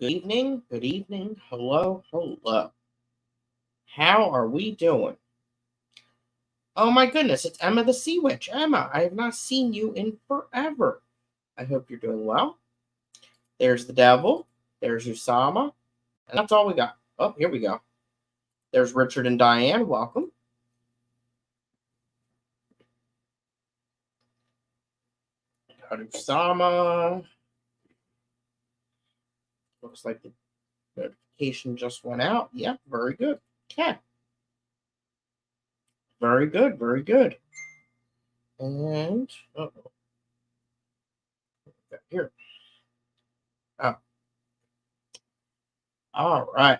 Good evening, hello, hello. How are we doing? Oh my goodness, it's Emma the Sea Witch. Emma, I have not seen you in forever. I hope you're doing well. There's the devil, there's Usama, and that's all we got. Oh, here we go. There's Richard and Diane, welcome. Got Usama. Looks like the notification just went out. Yep, very good. Okay. Very good, very good. And here. Oh. All right.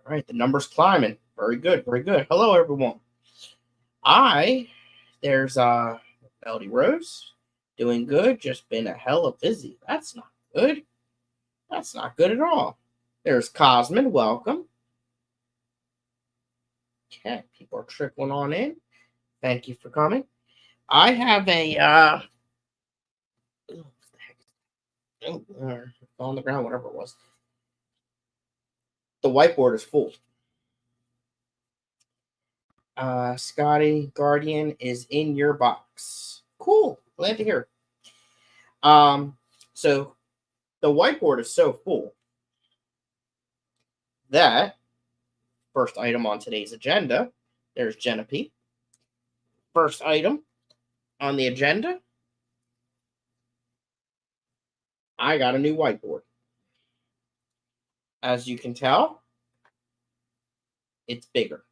All right, the number's climbing. Very good, very good. Hello, everyone. There's Melody Rose. Doing good, just been a hell of busy. That's not good. That's not good at all. There's Cosmin, welcome. Okay, people are trickling on in. Thank you for coming. I have a what the heck? On the ground, whatever it was. The whiteboard is full. Scottie, Guardian is in your box. Cool. Glad to hear. So the whiteboard is so full that first item on today's agenda, there's Genevieve. First item on the agenda, I got a new whiteboard. As you can tell, it's bigger.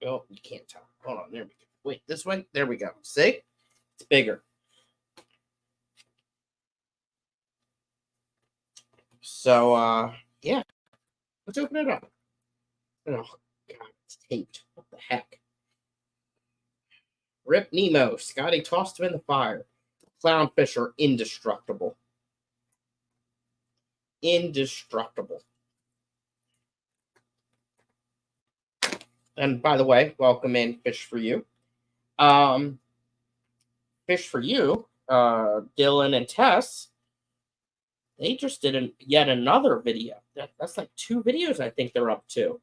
Oh, you can't tell. Hold on, there we go. Wait, this way? There we go. See? It's bigger. So, yeah. Let's open it up. Oh, God, it's taped. What the heck? Rip Nemo. Scottie tossed him in the fire. Clownfish are indestructible. Indestructible. And by the way, welcome in Fish for You. Fish for You, Dylan and Tess, they just did yet another video. That's like 2 videos I think they're up to.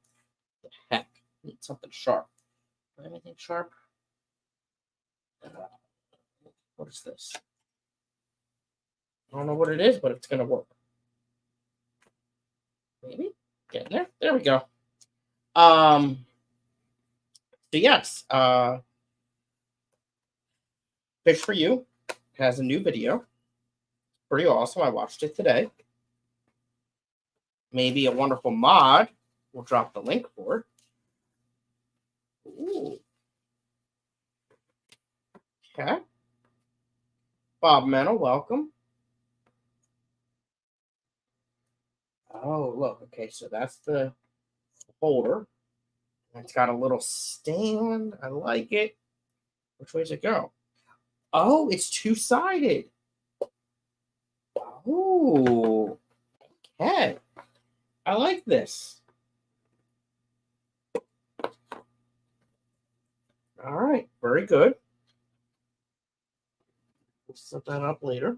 The heck? I need something sharp. Anything sharp? What is this? I don't know what it is, but it's going to work. Maybe? Getting there? There we go. So yes, Fish for You has a new video. Pretty awesome. I watched it today. Maybe a wonderful mod. We'll drop the link for it. Ooh. Okay. Bob Mennel, welcome. Oh, look. Okay, so that's the holder. It's got a little stand. I like it. Which way does it go? Oh, it's 2-sided. Oh, okay. I like this. All right, very good. We'll set that up later.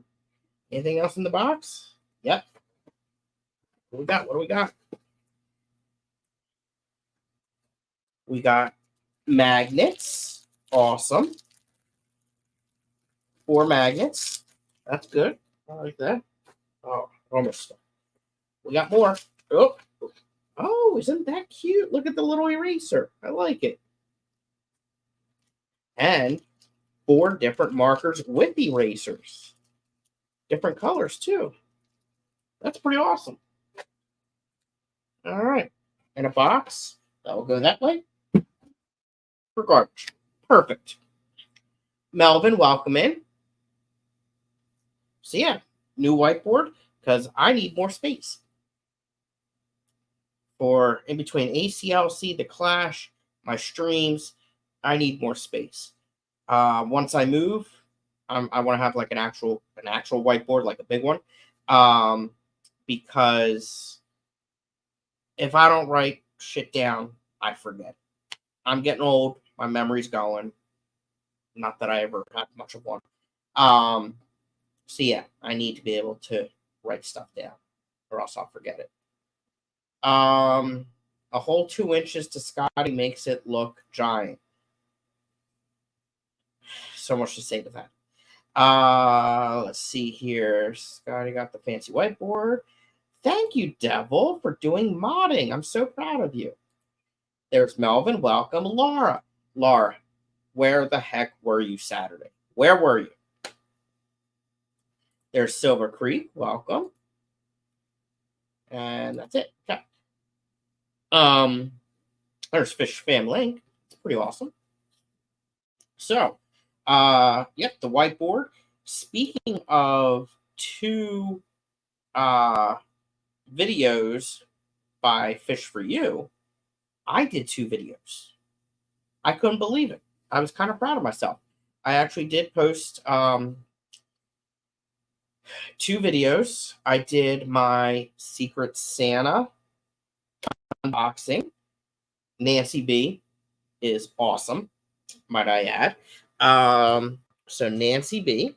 Anything else in the box? Yep. What we got? What do we got? We got magnets. Awesome. 4 magnets. That's good. I like that. Oh, almost. We got more. Oh, isn't that cute? Look at the little eraser. I like it. And 4 different markers with erasers. Different colors, too. That's pretty awesome. All right. In a box. That will go that way. For garbage. Perfect. Melvin, welcome in. So, yeah. New whiteboard. Because I need more space. For in between ACLC, the Clash, my streams, I need more space. Once I move, I want to have like an actual whiteboard, like a big one, because if I don't write shit down, I forget. I'm getting old. My memory's going. Not that I ever had much of one. So yeah, I need to be able to write stuff down, or else I'll forget it. A whole 2 inches to Scottie makes it look giant. So much to say to that. Let's see here. Scottie got the fancy whiteboard. Thank you, Devil, for doing modding. I'm so proud of you. There's Melvin. Welcome. Laura. Laura, where the heck were you Saturday? Where were you? There's Silver Creek. Welcome. And that's it. Okay. There's Fish Fam Link. It's pretty awesome. So, yep, the whiteboard. Speaking of 2 videos by Fish for You, I did 2 videos. I couldn't believe it. I was kind of proud of myself. I actually did post 2 videos. I did my Secret Santa unboxing. Nancy B is awesome, might I add. So Nancy B.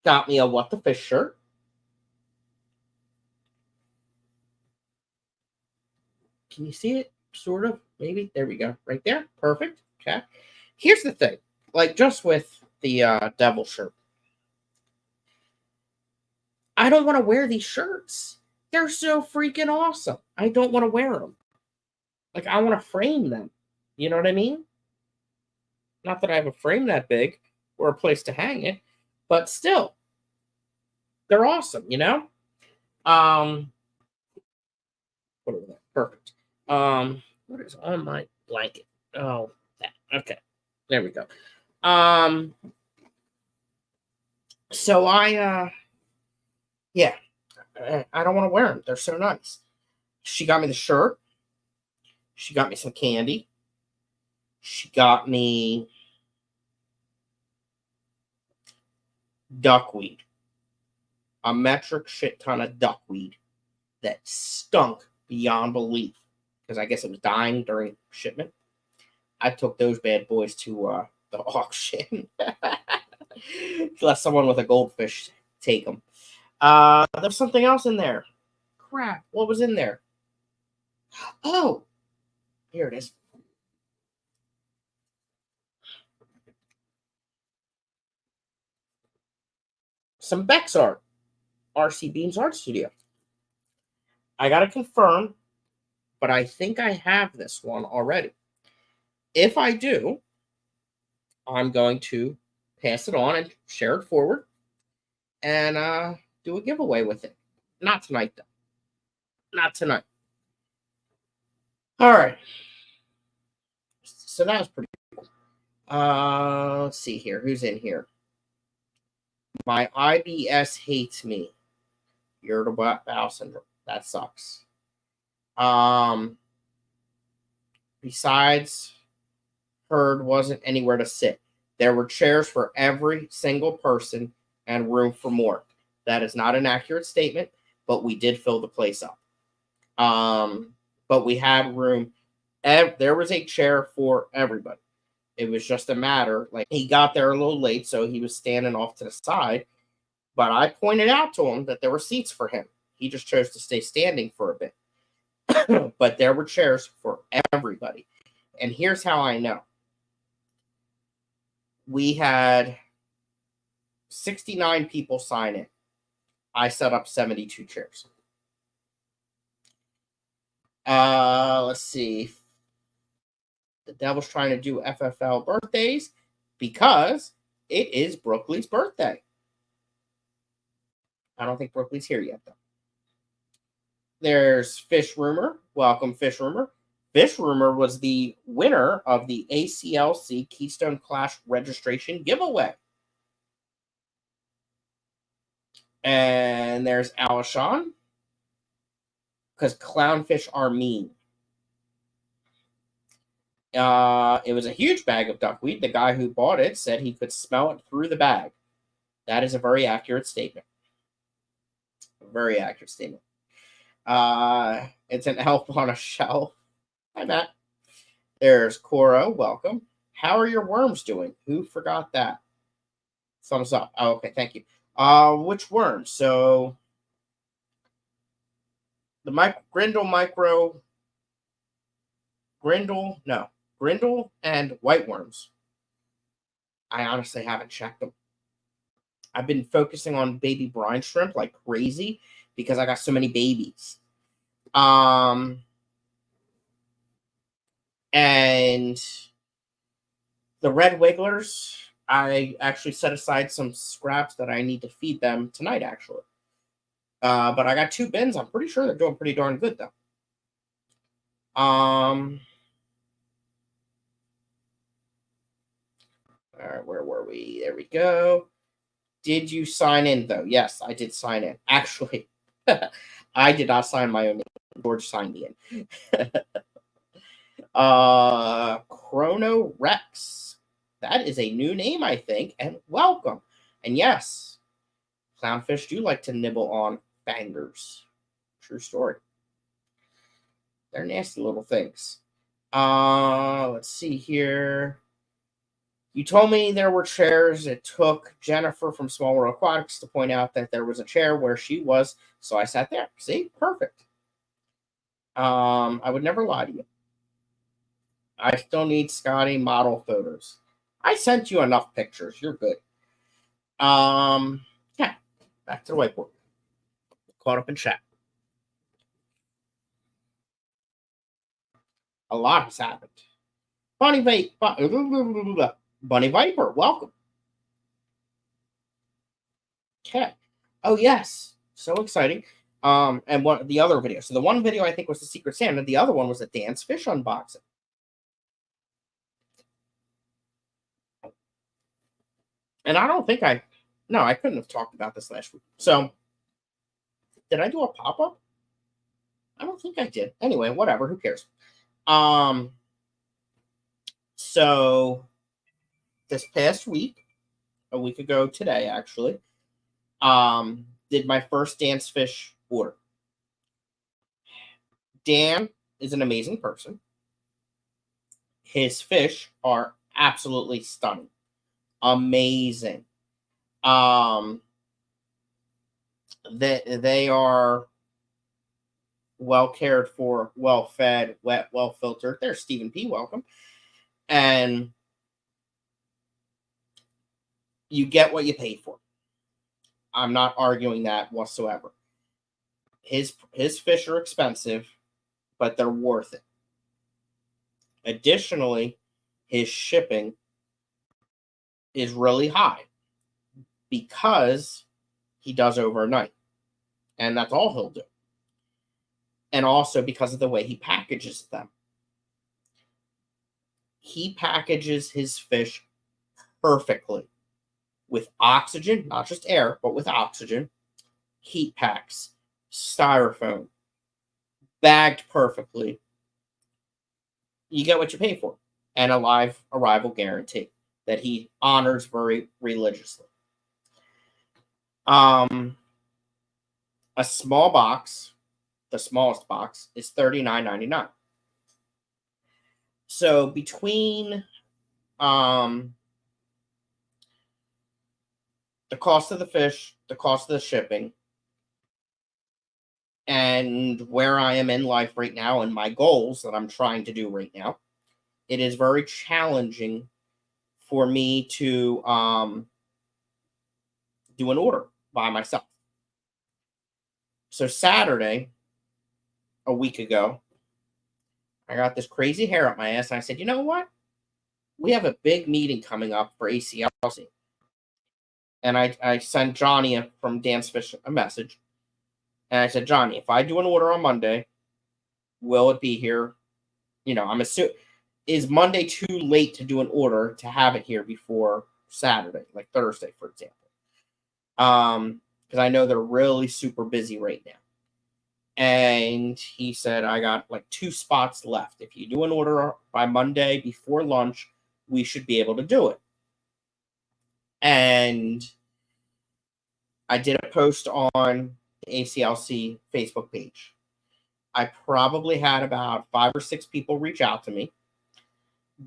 Got me a What the Fish shirt. Can you see it? Sort of, maybe. There we go. Right there. Perfect. Okay. Here's the thing. Like, just with the devil shirt. I don't want to wear these shirts. They're so freaking awesome. I don't want to wear them. Like, I want to frame them. You know what I mean? Not that I have a frame that big or a place to hang it, but still, they're awesome, you know? Put it there. Perfect. What is on my blanket? Oh, that. Okay. There we go. So yeah, I don't want to wear them. They're so nice. She got me the shirt. She got me some candy. She got me duckweed. A metric shit ton of duckweed that stunk beyond belief because I guess it was dying during shipment. I took those bad boys to the auction. Let someone with a goldfish take them. There's something else in there. Crap. What was in there? Oh, here it is. Some Bex art. RC Beans Art Studio. I got to confirm, but I think I have this one already. If I do, I'm going to pass it on and share it forward and do a giveaway with it. Not tonight, though. Not tonight. All right. So that was pretty cool. Let's see here. Who's in here? My IBS hates me. Irritable bowel syndrome. That sucks. Besides, Herd wasn't anywhere to sit. There were chairs for every single person and room for more. That is not an accurate statement, but we did fill the place up. But we had room. There was a chair for everybody. It was just a matter, like, he got there a little late, so he was standing off to the side. But I pointed out to him that there were seats for him. He just chose to stay standing for a bit. But there were chairs for everybody. And here's how I know. We had 69 people sign in. I set up 72 chairs. Let's see. The Devil's trying to do FFL birthdays because it is Brooklyn's birthday. I don't think Brooklyn's here yet, though. There's Fish Rumor. Welcome, Fish Rumor. Fish Rumor was the winner of the ACLC Keystone Clash registration giveaway. And there's Alishon. Because clownfish are mean. It was a huge bag of duckweed. The guy who bought it said he could smell it through the bag. That is a very accurate statement. A very accurate statement. It's an elf on a shelf. Hi, Matt. There's Cora. Welcome. How are your worms doing? Who forgot that? Thumbs up. Oh, okay, thank you. Which worms? So the Grindle micro, Grindle and white worms. I honestly haven't checked them. I've been focusing on baby brine shrimp like crazy because I got so many babies. And the red wigglers, I actually set aside some scraps that I need to feed them tonight, actually. But I got 2 bins. I'm pretty sure they're doing pretty darn good, though. All right, where were we? There we go. Did you sign in, though? Yes, I did sign in. Actually, I did not sign my own name. George signed me in. Chrono Rex. That is a new name, I think, and welcome. And yes, clownfish do like to nibble on fangers. True story. They're nasty little things. Let's see here. You told me there were chairs. It took Jennifer from Small World Aquatics to point out that there was a chair where she was, so I sat there. See? Perfect. I would never lie to you. I still need Scottie model photos. I sent you enough pictures. You're good. Yeah. Back to the whiteboard. Caught up in chat. A lot has happened. Bunny Viper, welcome. Okay. Oh yes, so exciting. And one the other video. So the one video I think was the Secret Santa. The other one was a Dance Fish unboxing. And I don't think I couldn't have talked about this last week. So did I do a pop-up? I don't think I did. Anyway, whatever. Who cares? So this past week, a week ago today, actually, did my first Dance Fish order. Dan is an amazing person. His fish are absolutely stunning. Amazing. They are well cared for, well fed, wet, well filtered. There's Stephen P. Welcome. And you get what you pay for. I'm not arguing that whatsoever. His fish are expensive, but they're worth it. Additionally, his shipping is really high because he does overnight. And that's all he'll do. And also because of the way he packages them. He packages his fish perfectly with oxygen, not just air, but with oxygen, heat packs, styrofoam, bagged perfectly. You get what you pay for, and a live arrival guarantee that he honors very religiously. A small box, the smallest box, is $39.99. So between the cost of the fish, the cost of the shipping, and where I am in life right now and my goals that I'm trying to do right now, it is very challenging for me to do an order by myself. So Saturday, a week ago, I got this crazy hair up my ass, and I said, you know what? We have a big meeting coming up for ACLC. And I sent Johnny from Dance Fish a message. And I said, Johnny, if I do an order on Monday, will it be here? You know, I'm assuming, is Monday too late to do an order to have it here before Saturday, like Thursday, for example? Because I know they're really super busy right now. And he said, I got like 2 spots left. If you do an order by Monday before lunch, we should be able to do it. And I did a post on the ACLC Facebook page. I probably had about 5 or 6 people reach out to me.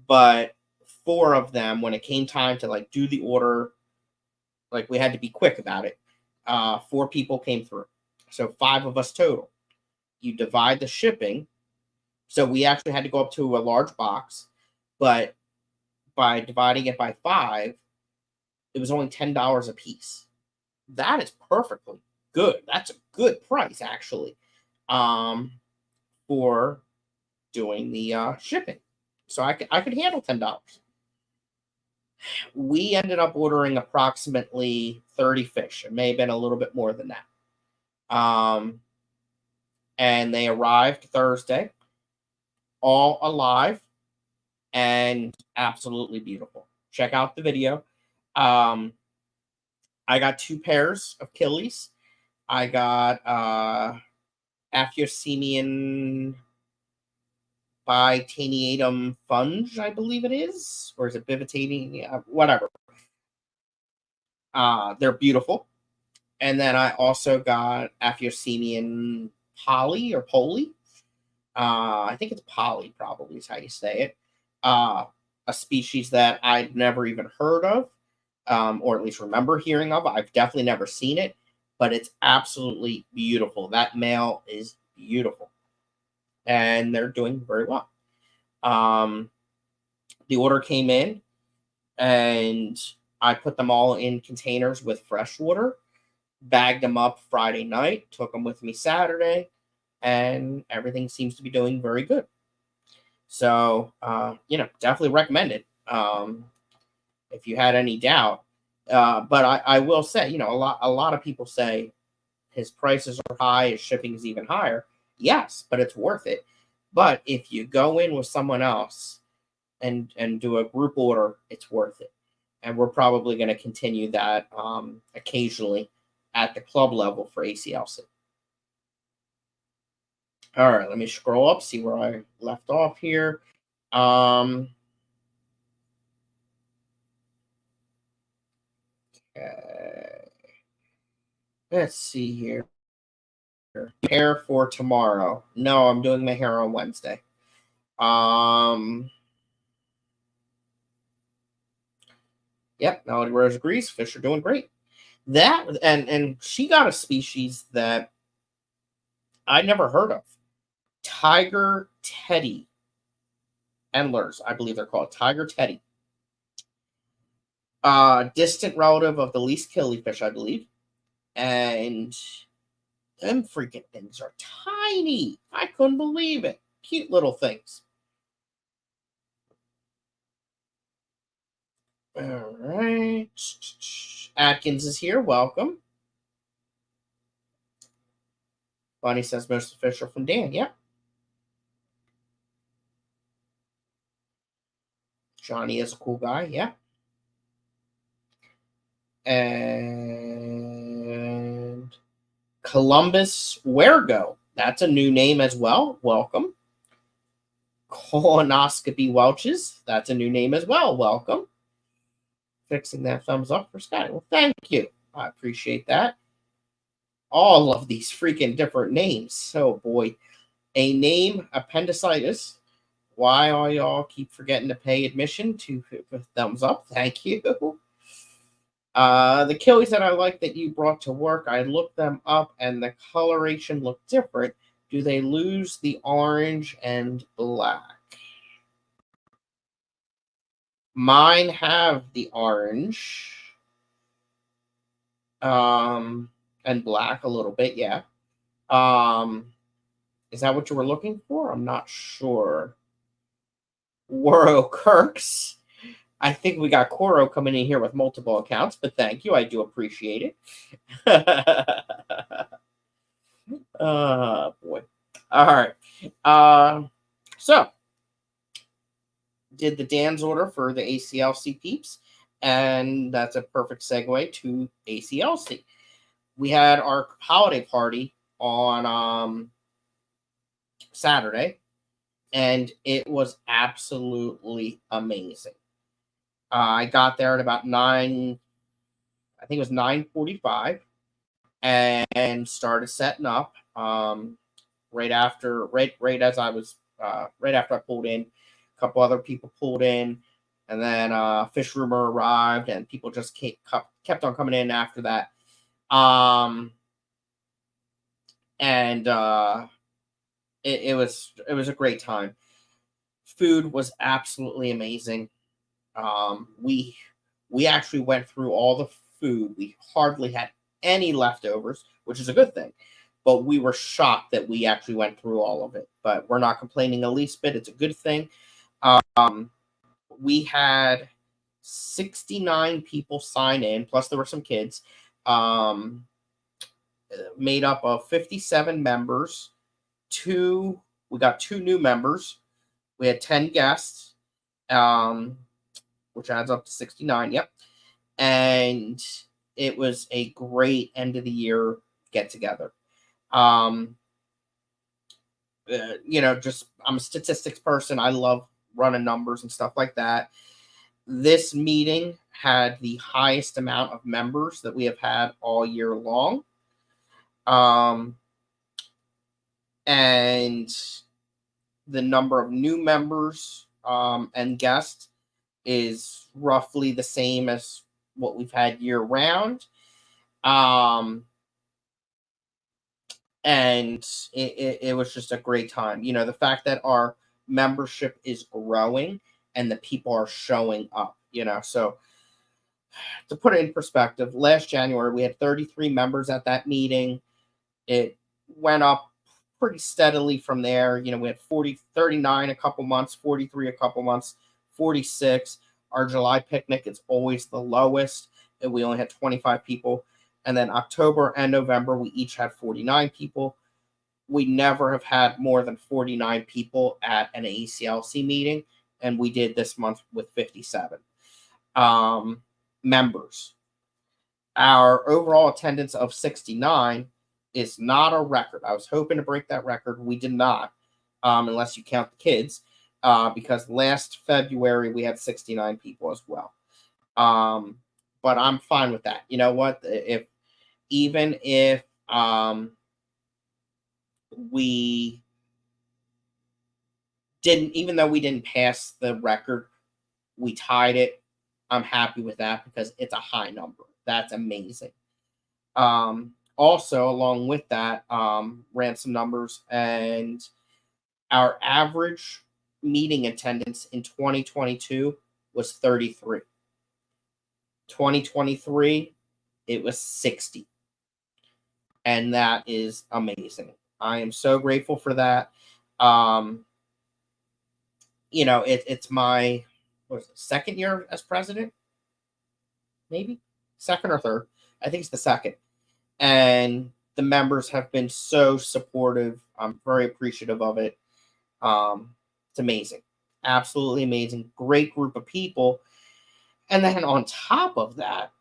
but 4 of them, when it came time to like do the order, like we had to be quick about it. 4 people came through, so 5 of us total. You divide the shipping, so we actually had to go up to a large box, but by dividing it by 5, it was only $10 a piece. That is perfectly good. That's a good price, actually, for doing the shipping. So I could handle $10. We ended up ordering approximately 30 fish. It may have been a little bit more than that. And they arrived Thursday, all alive and absolutely beautiful. Check out the video. I got 2 pairs of killies. I got Aphyosemian bitaniatum funge, I believe it is, or is it bivitating? Whatever. They're beautiful. And then I also got Aphyosemian poly or poly. I think it's poly, probably is how you say it. A species that I'd never even heard of, or at least remember hearing of. I've definitely never seen it, but it's absolutely beautiful. That male is beautiful, and they're doing very well. The order came in, and I put them all in containers with fresh water, bagged them up Friday night, took them with me Saturday, and everything seems to be doing very good. So, definitely recommend it if you had any doubt. But I will say, a lot of people say his prices are high, his shipping is even higher. Yes, but it's worth it. But if you go in with someone else and do a group order, it's worth it. And we're probably going to continue that occasionally at the club level for ACLC. All right, let me scroll up, see where I left off here. Okay. Let's see here. Hair for tomorrow. No, I'm doing my hair on Wednesday. Yep, Melody Rose agrees. Fish are doing great. That and she got a species that I never heard of. Tiger teddy endlers, I believe they're called tiger teddy. Distant relative of the least killifish, I believe. And them freaking things are tiny. I couldn't believe it. Cute little things. All right. Atkins is here. Welcome. Bonnie says most official from Dan. Yep. Johnny is a cool guy. Yeah. And Columbus Wergo. That's a new name as well. Welcome. Colonoscopy Welches. That's a new name as well. Welcome. Fixing that thumbs up for Scottie. Well, thank you. I appreciate that. All of these freaking different names. Oh, boy. A name, appendicitis. Why all y'all keep forgetting to pay admission to thumbs up? Thank you. The killies that I like that you brought to work, I looked them up and the coloration looked different. Do they lose the orange and black? Mine have the orange and black a little bit, yeah. Is that what you were looking for? I'm not sure. Waro Kirks. I think we got Coro coming in here with multiple accounts, but thank you. I do appreciate it. Oh, boy. All right. So, did the Dan's order for the ACLC peeps, and that's a perfect segue to ACLC. We had our holiday party on Saturday, and it was absolutely amazing. I got there at about 9, I think it was 9:45, and started setting up right after I pulled in. A couple other people pulled in, and then Fish Rumor arrived, and people just kept on coming in after that. And it was a great time. Food was absolutely amazing. We actually went through all the food. We hardly had any leftovers, which is a good thing. But we were shocked that we actually went through all of it. But we're not complaining the least bit. It's a good thing. We had 69 people sign in, plus there were some kids, made up of 57 members. We got 2 new members. We had 10 guests, which adds up to 69. Yep. And it was a great end of the year get together. Just I'm a statistics person. I love running numbers and stuff like that. This meeting had the highest amount of members that we have had all year long. And the number of new members and guests is roughly the same as what we've had year round. And it was just a great time. The fact that our membership is growing and the people are showing up, so to put it in perspective, last January we had 33 members at that meeting. It went up pretty steadily from there. We had 39 a couple months, 43 a couple months, 46. Our July picnic is always the lowest, and we only had 25 people. And then October and November, we each had 49 people. We never have had more than 49 people at an ACLC meeting, and we did this month with 57 members. Our overall attendance of 69 is not a record. I was hoping to break that record. We did not, unless you count the kids, because last February we had 69 people as well. But I'm fine with that. You know what? Even if we didn't, even though we didn't pass the record, we tied it. I'm happy with that because it's a high number. That's amazing. Also, along with that, ran some numbers, and our average meeting attendance in 2022 was 33. 2023, it was 60. And that is amazing. I am so grateful for that. It's my second year as president, maybe second or third. I think it's the second. And the members have been so supportive. I'm very appreciative of it. It's amazing. Absolutely amazing. Great group of people. And then on top of that,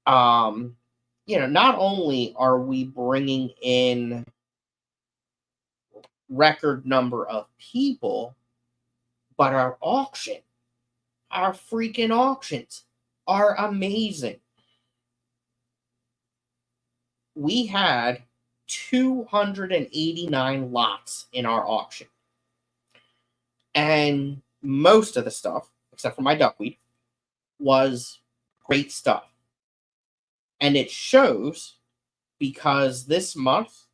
not only are we bringing in record number of people, but our freaking auctions are amazing. We had 289 lots in our auction. And most of the stuff, except for my duckweed, was great stuff. And it shows because this month,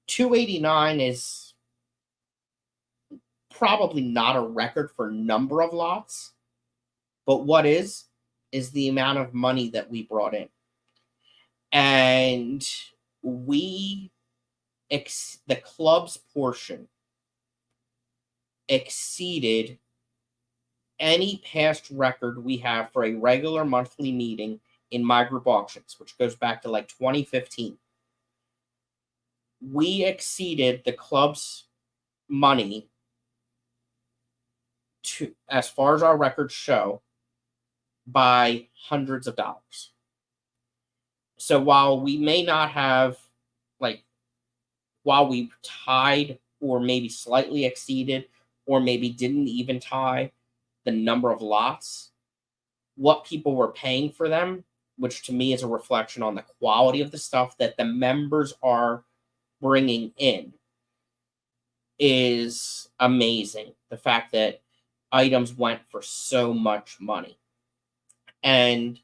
289 is probably not a record for number of lots, but what is the amount of money that we brought in. And the club's portion exceeded any past record we have for a regular monthly meeting in my group auctions, which goes back to like 2015. We exceeded the club's money as far as our records show, by hundreds of dollars. So while we may not have, while we tied or maybe slightly exceeded or maybe didn't even tie the number of lots, what people were paying for them, which to me is a reflection on the quality of the stuff that the members are bringing in, is amazing. The fact that items went for so much money. And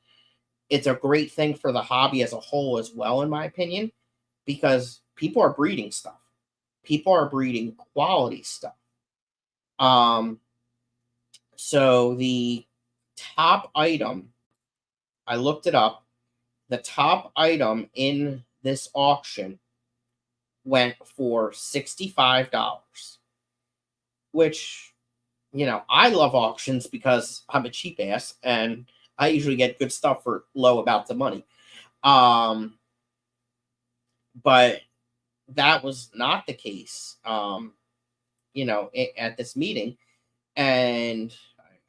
it's a great thing for the hobby as a whole as well, in my opinion, because people are breeding stuff. People are breeding quality stuff. Um, so the top item, I looked it up, the top item in this auction went for $65, which, I love auctions because I'm a cheap ass and I usually get good stuff for low amounts of money. But that was not the case, at this meeting. And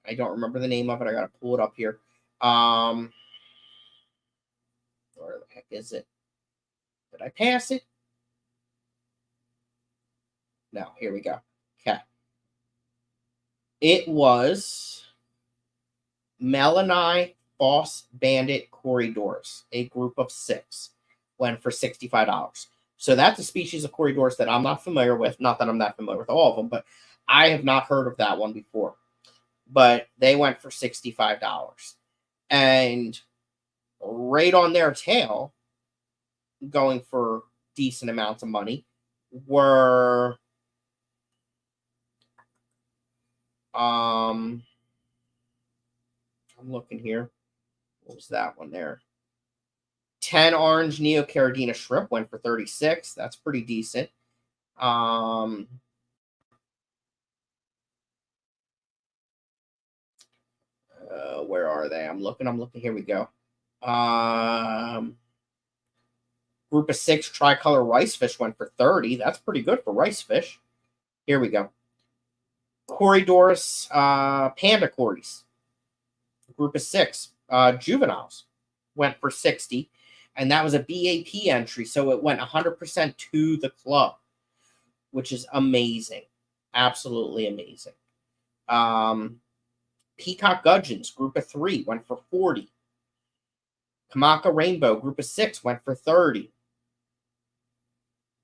I don't remember the name of it. I got to pull it up here. Where the heck is it? Did I pass it? No, here we go. Okay. It was Melanie Boss Bandit Corridors, a group of 6, went for $65. So that's a species of corridors that I'm not familiar with. Not that I'm not familiar with all of them, but I have not heard of that one before. But they went for $65. And right on their tail, going for decent amounts of money, were I'm looking here. What was that one there? 10 orange Neocaridina shrimp went for 36. That's pretty decent. Where are they? I'm looking. Here we go. Group of 6 tricolor rice fish went for 30. That's pretty good for rice fish. Here we go. Corridorus panda corys. Group of 6 juveniles went for 60. And that was a BAP entry, so it went 100% to the club, which is amazing. Absolutely amazing. Peacock Gudgeons, group of 3, went for 40. Kamaka Rainbow, group of 6, went for 30.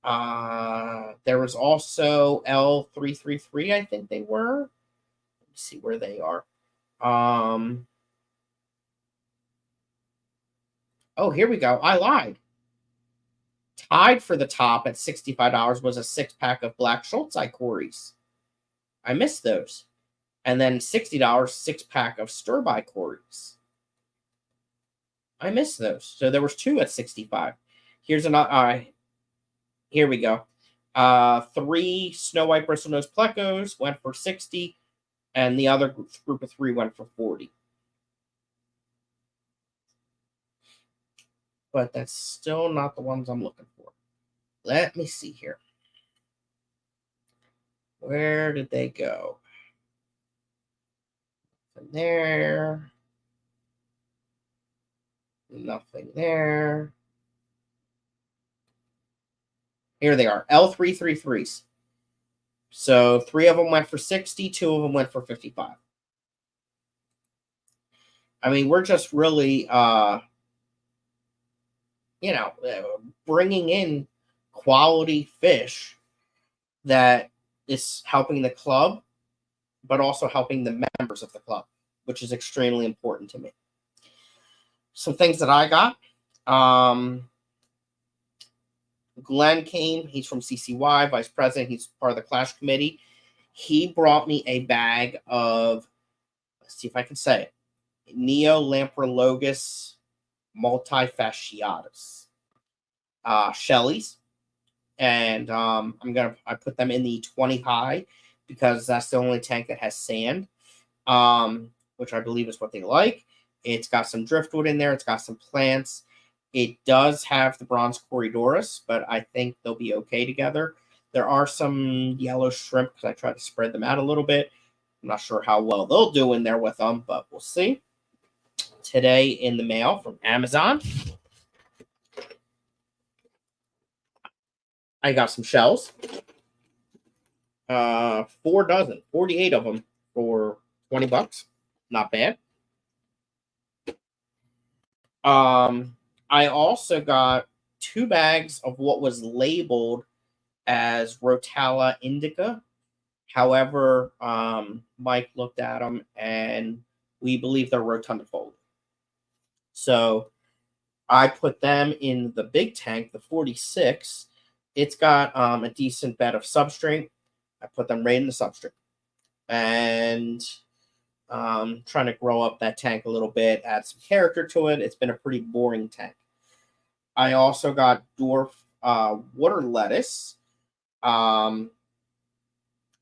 There was also L333, I think they were. Let me see where they are. Oh, here we go. I lied. Tied for the top at $65 was a 6-pack of Black Schultzite Corys. I missed those. And then $60, 6-pack of Sturby Corys. I missed those. So there was 2 at 65. Here's another. Here we go. 3 Snow White Bristlenose Plecos went for 60, and the other group of 3 went for 40. But that's still not the ones I'm looking for. Let me see here. Where did they go? Nothing there. Nothing there. Here they are, L333s. So 3 of them went for 60, 2 of them went for 55. I mean, we're just really, bringing in quality fish that is helping the club, but also helping the members of the club, which is extremely important to me. Some things that I got. Glenn came. He's from CCY, vice president. He's part of the Clash committee. He brought me a bag of, let's see if I can say it, Neolamprologus multifasciatus Shelleys. And I put them in the 20 high because that's the only tank that has sand, which I believe is what they like. It's got some driftwood in there. It's got some plants. It does have the bronze Corydorus, but I think they'll be okay together. There are some yellow shrimp because I tried to spread them out a little bit. I'm not sure how well they'll do in there with them, but we'll see. Today in the mail from Amazon, I got some shells. 4 dozen, 48 of them for $20. Not bad. I also got 2 bags of what was labeled as Rotala indica. However, Mike looked at them and we believe they're rotundifold. So I put them in the big tank, the 46. It's got a decent bed of substrate. I put them right in the substrate. And trying to grow up that tank a little bit, add some character to it. It's been a pretty boring tank. I also got dwarf water lettuce.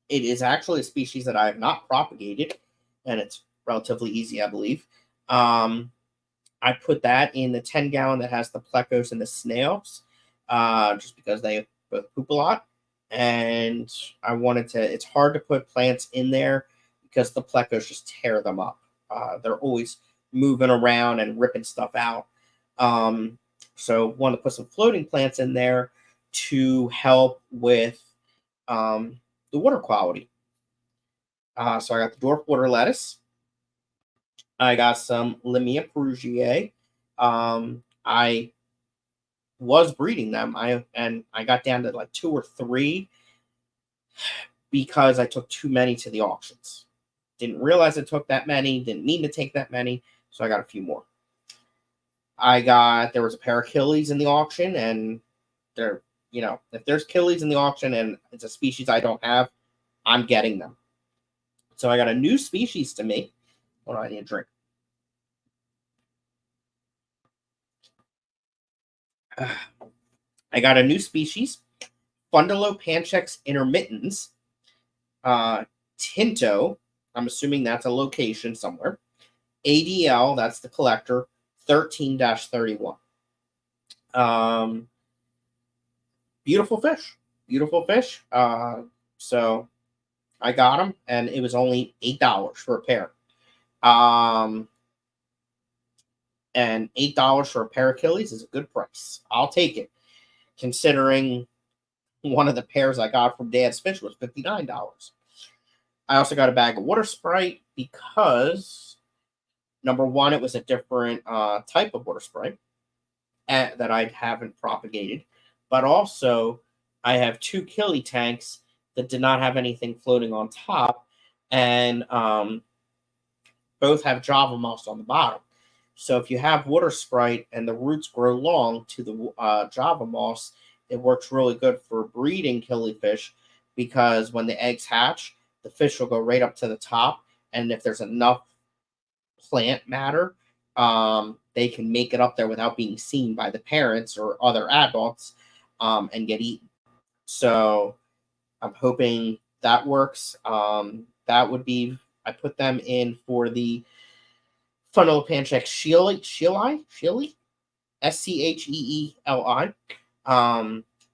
It is actually a species that I have not propagated, and it's relatively easy, I believe. I put that in the 10-gallon that has the plecos and the snails, just because they both poop a lot. And I wanted to, it's hard to put plants in there because the plecos just tear them up. They're always moving around and ripping stuff out. So want to put some floating plants in there to help with the water quality. So I got the dwarf water lettuce. I got some Limia perugiae. I was breeding them. I got down to like 2 or 3 because I took too many to the auctions. Didn't realize I took that many. Didn't mean to take that many. So I got a few more. There was a pair of Achilles in the auction, and they're, if there's Achilles in the auction and it's a species I don't have, I'm getting them. So I got a new species to me. Hold on, I need a drink. I got a new species, Fundulopanchex intermittens, Tinto, I'm assuming that's a location somewhere, ADL, that's the collector, 13-31. Beautiful fish. So I got them, and it was only $8 for a pair. And $8 for a pair of Achilles is a good price. I'll take it, considering one of the pairs I got from Dad's Fish was $59. I also got a bag of water Sprite because, number one, it was a different type of water Sprite that I haven't propagated. But also, I have 2 Killy tanks that did not have anything floating on top, and both have Java moss on the bottom. So if you have water Sprite and the roots grow long to the Java moss, it works really good for breeding killifish, because when the eggs hatch, the fish will go right up to the top, and if there's enough plant matter, they can make it up there without being seen by the parents or other adults, and get eaten. So I'm hoping that works. That would be, I put them in for the Fundulopanchex Scheeli, Scheeli,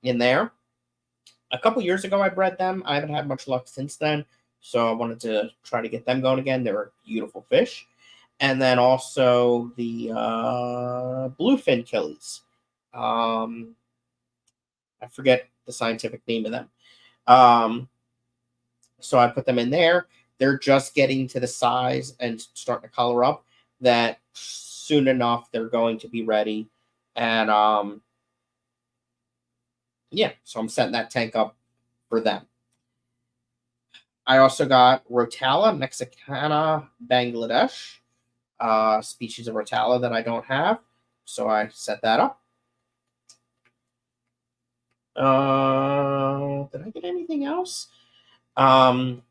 in there. A couple years ago, I bred them. I haven't had much luck since then, so I wanted to try to get them going again. They're beautiful fish. And then also the bluefin killies. I forget the scientific name of them. So I put them in there. They're just getting to the size and starting to color up that soon enough they're going to be ready. And so I'm setting that tank up for them. I also got Rotala mexicana Bangladesh, species of Rotala that I don't have, so I set that up. Did I get anything else? Cochin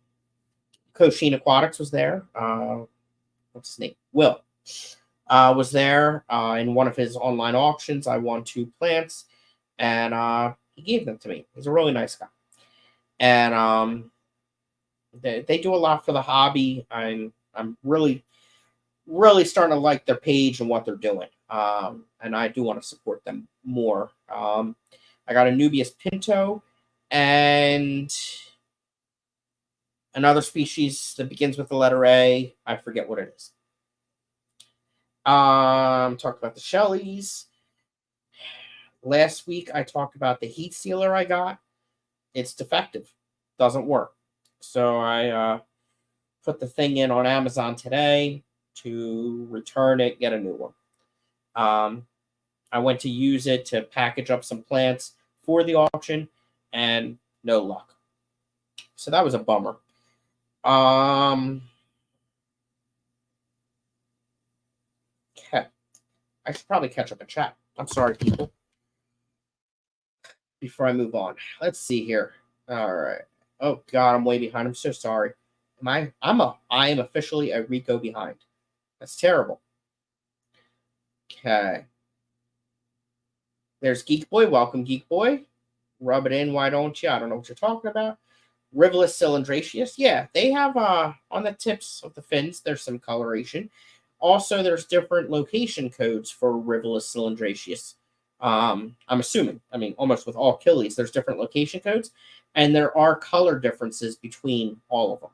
Aquatics was there. What's his name? Will was there in one of his online auctions. I won 2 plants, and he gave them to me. He's a really nice guy, and they do a lot for the hobby. I'm really starting to like their page and what they're doing, and I do want to support them more. I got a Nubius Pinto and another species that begins with the letter A. I forget what it is. Talked about the Shelleys. Last week, I talked about the heat sealer I got. It's defective. Doesn't work. So I put the thing in on Amazon today to return it, get a new one. I went to use it to package up some plants for the auction, and no luck. So that was a bummer. Okay. I should probably catch up in chat. I'm sorry, people. Before I move on, let's see here. All right. Oh God, I'm way behind. I'm so sorry. I am officially a Rico behind. That's terrible. Okay. There's Geek Boy. Welcome, Geek Boy. Rub it in, why don't you? I don't know what you're talking about. Rivolus Cylindricius. Yeah, they have on the tips of the fins, there's some coloration. Also, there's different location codes for Rivolus Cylindricius. I'm assuming. I mean, almost with all Achilles, there's different location codes, and there are color differences between all of them.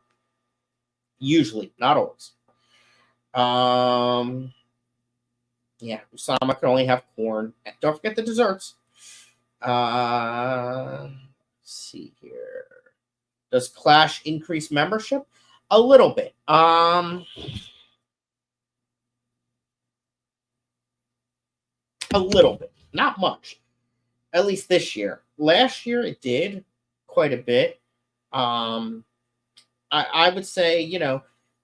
Usually, not always. Yeah, Usama can only have corn. Don't forget the desserts. Let's see here. Does Clash increase membership? A little bit. A little bit. Not much. At least this year. Last year it did quite a bit. I would say,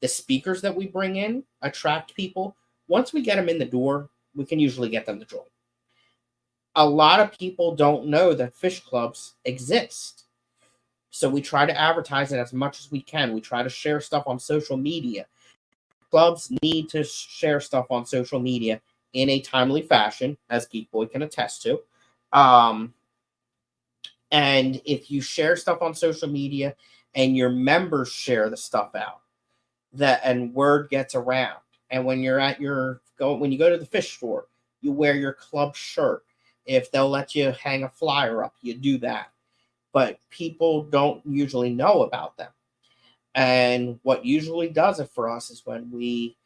the speakers that we bring in attract people. Once we get them in the door, we can usually get them to join. A lot of people don't know that fish clubs exist. So we try to advertise it as much as we can. We try to share stuff on social media. Clubs need to share stuff on social media in a timely fashion, as Geek Boy can attest to. And if you share stuff on social media and your members share the stuff out, and word gets around. And when you're at when you go to the fish store, you wear your club shirt. If they'll let you hang a flyer up, you do that. But people don't usually know about them. And what usually does it for us is when we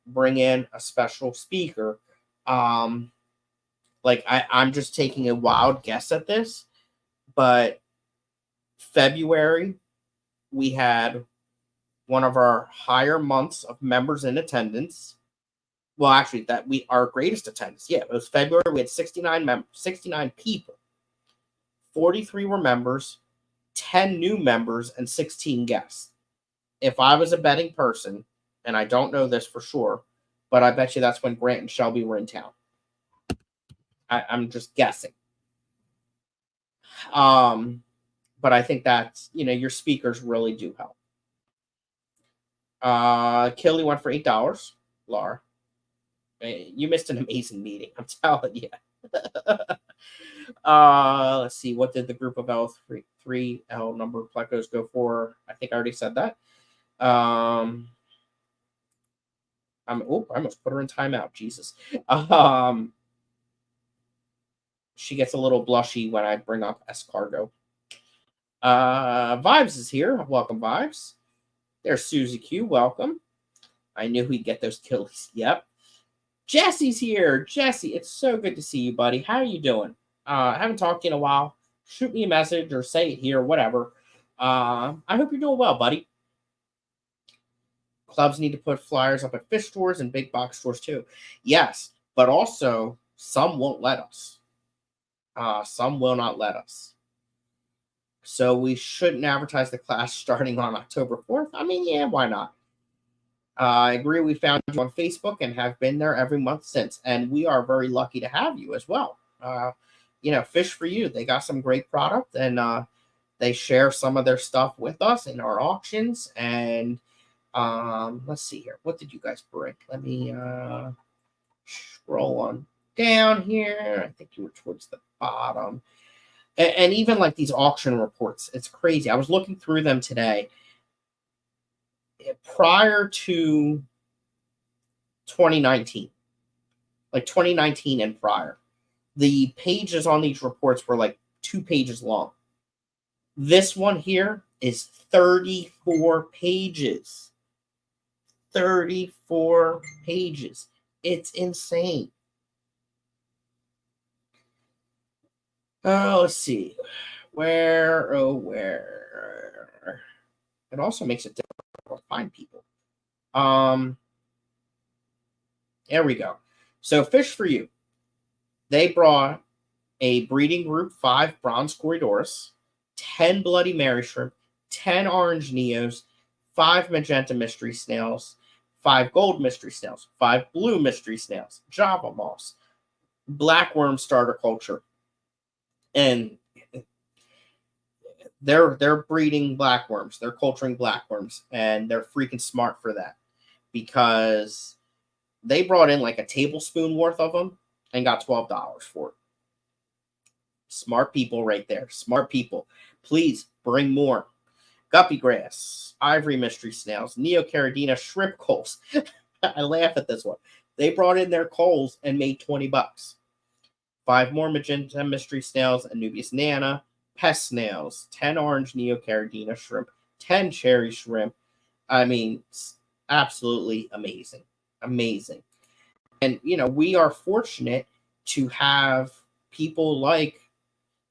bring in a special speaker. I'm just taking a wild guess at this, but February, we had one of our higher months of members in attendance. Well, actually, our greatest attendance. Yeah, it was February. We had 69 people. 43 were members, 10 new members, and 16 guests. If I was a betting person, and I don't know this for sure, but I bet you that's when Grant and Shelby were in town. I'm just guessing. But I think that's, your speakers really do help. Killy went for $8. Laura, you missed an amazing meeting. I'm telling you. Let's see. What did the group of L3 L number of plecos go for? I think I already said that. I almost put her in timeout. Jesus. She gets a little blushy when I bring up Escargo. Vibes is here. Welcome, Vibes. There's Susie Q. Welcome. I knew we'd get those kills. Yep. Jesse's here. Jesse, it's so good to see you, buddy. How are you doing? I haven't talked to you in a while. Shoot me a message or say it here, whatever. I hope you're doing well, buddy. Clubs need to put flyers up at fish stores and big box stores too. Yes, but also some won't let us. Some will not let us. So we shouldn't advertise the class starting on October 4th. I mean, yeah, why not? I agree. We found you on Facebook and have been there every month since. And we are very lucky to have you as well. Fish for You, they got some great product and they share some of their stuff with us in our auctions. And let's see here. What did you guys bring? Let me scroll on down here. I think you were towards the bottom. And even like these auction reports, it's crazy. I was looking through them today. Prior to 2019, like 2019 and prior, the pages on these reports were like 2 pages long. This one here is 34 pages. 34 pages. It's insane. Let's see. Where? It also makes it difficult to find people. There we go. So Fish for You. They brought a breeding group 5 bronze corridors, 10 bloody Mary shrimp, 10 orange neos, 5 magenta mystery snails, 5 gold mystery snails, 5 blue mystery snails, Java moss, blackworm starter culture, and they're breeding blackworms. They're culturing blackworms, and they're freaking smart for that because they brought in like a tablespoon worth of them and got $12 for it. Smart people right there. Smart people. Please bring more. Guppy grass, ivory mystery snails, neocaridina shrimp coals. I laugh at this one. They brought in their coals and made $20. 5 more magenta mystery snails, Anubias nana, pest snails, 10 orange neocaridina shrimp, 10 cherry shrimp. I mean, absolutely amazing. Amazing. And, we are fortunate to have people like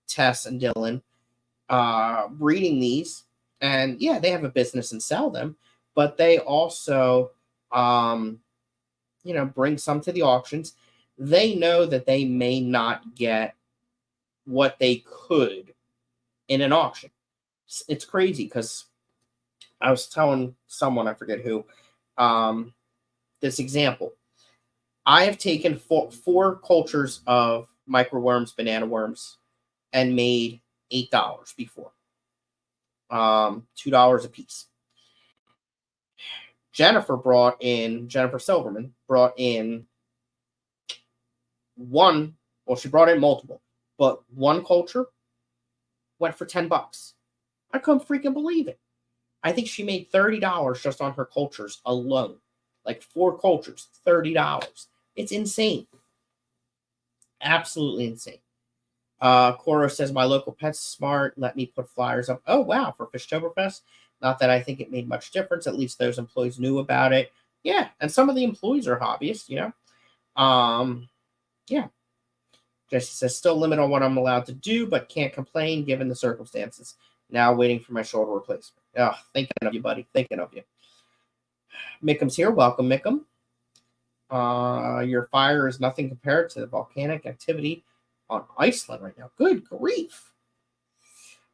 Tess and Dylan breeding these. And, yeah, they have a business and sell them. But they also, bring some to the auctions. They know that they may not get what they could in an auction. It's crazy because I was telling someone, I forget who, this example. I have taken four cultures of microworms, banana worms, and made $8 before. $2 a piece. Jennifer Silverman brought in one, well, she brought in multiple, but one culture went for $10. I couldn't freaking believe it. I think she made $30 just on her cultures alone. Like 4 cultures, $30. It's insane. Absolutely insane. Coro says, my local pet's smart. Let me put flyers up. Oh, wow, for Fishtoberfest. Not that I think it made much difference. At least those employees knew about it. Yeah, and some of the employees are hobbyists, Yeah. Jesse says, still limit on what I'm allowed to do, but can't complain given the circumstances. Now waiting for my shoulder replacement. Oh, thinking of you, buddy. Thinking of you. Mickham's here. Welcome, Mickham. Your fire is nothing compared to the volcanic activity on Iceland right now. Good grief.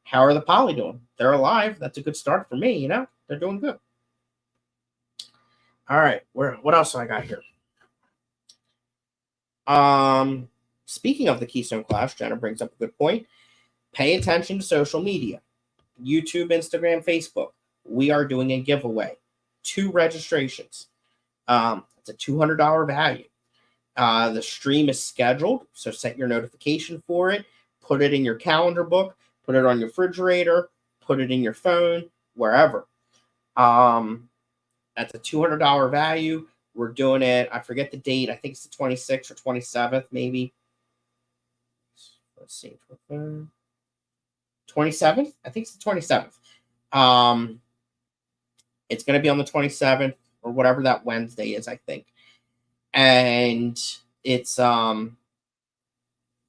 How are the poly doing? They're alive. That's a good start for me, They're doing good. All right. What else do I got here? Speaking of the Keystone Clash, Jenna brings up a good point. Pay attention to social media. YouTube, Instagram, Facebook. We are doing a giveaway. 2 registrations. It's a $200 value. The stream is scheduled, so set your notification for it. Put it in your calendar book. Put it on your refrigerator. Put it in your phone, wherever. That's a $200 value. We're doing it. I forget the date. I think it's the 26th or 27th, maybe. Let's see. 27th? I think it's the 27th. It's going to be on the 27th or whatever that Wednesday is, I think. And it's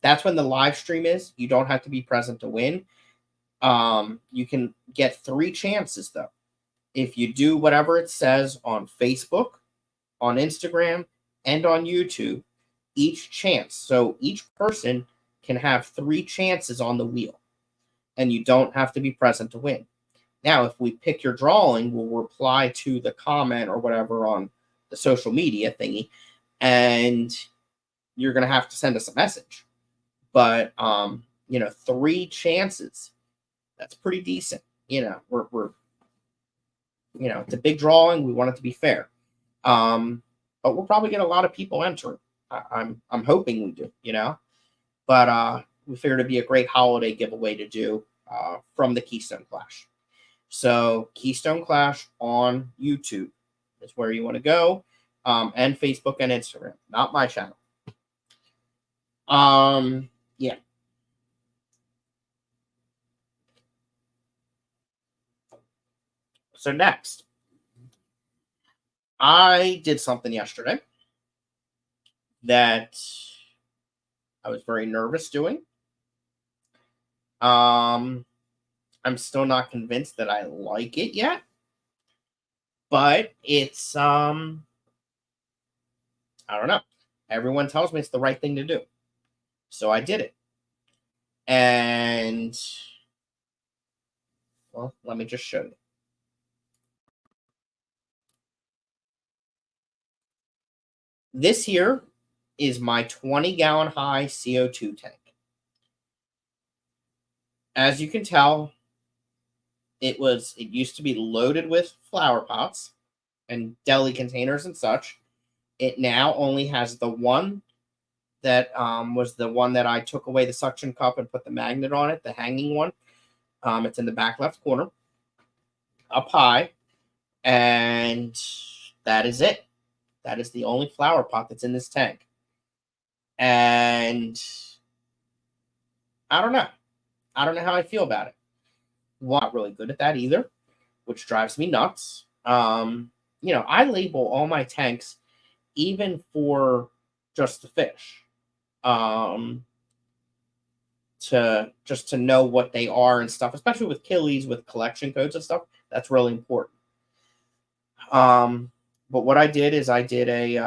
that's when the live stream is. You don't have to be present to win. You can get 3 chances though. If you do whatever it says on Facebook, on Instagram, and on YouTube, each chance. So each person can have 3 chances on the wheel. And you don't have to be present to win. Now, if we pick your drawing, we'll reply to the comment or whatever on the social media thingy, and you're going to have to send us a message. But, 3 chances, that's pretty decent. We're it's a big drawing. We want it to be fair. But we'll probably get a lot of people entering. I'm hoping we do, But we figured it'd be a great holiday giveaway to do from the Keystone Clash. So Keystone Clash on YouTube is where you want to go, and Facebook and Instagram, not my channel. Yeah. So next, I did something yesterday that I was very nervous doing. I'm still not convinced that I like it yet, but it's I don't know. Everyone tells me it's the right thing to do, so I did it. And, well, let me just show you. This here is my 20-gallon high CO2 tank. As you can tell, it used to be loaded with flower pots and deli containers and such. It now only has the one that was the one that I took away the suction cup and put the magnet on it, the hanging one. It's in the back left corner, up high, and that is it. That is the only flower pot that's in this tank. And I don't know. I don't know how I feel about it. Well, not really good at that either, which drives me nuts. I label all my tanks, even for just the fish, to know what they are and stuff, especially with killies, with collection codes and stuff. That's really important. But what I did is I did a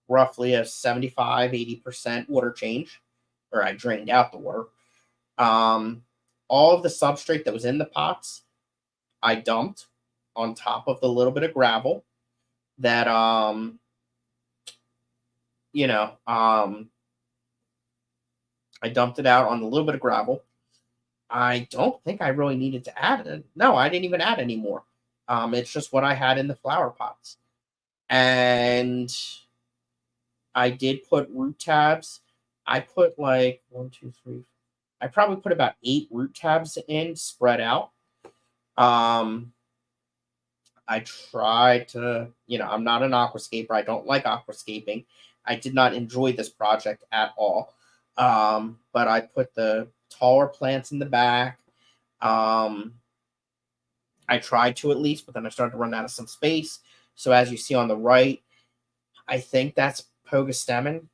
roughly a 75-80% water change, or I drained out the water. All of the substrate that was in the pots, I dumped on top of the little bit of gravel that I dumped it out on the little bit of gravel. I don't think I really needed to add it. No, I didn't even add any more. It's just what I had in the flower pots. And I did put root tabs. I put like 1, 2, 3. I probably put about 8 root tabs in, spread out. I tried to, I'm not an aquascaper. I don't like aquascaping. I did not enjoy this project at all. But I put the taller plants in the back. I tried to, at least, but then I started to run out of some space. So as you see on the right, I think that's Pogastemon.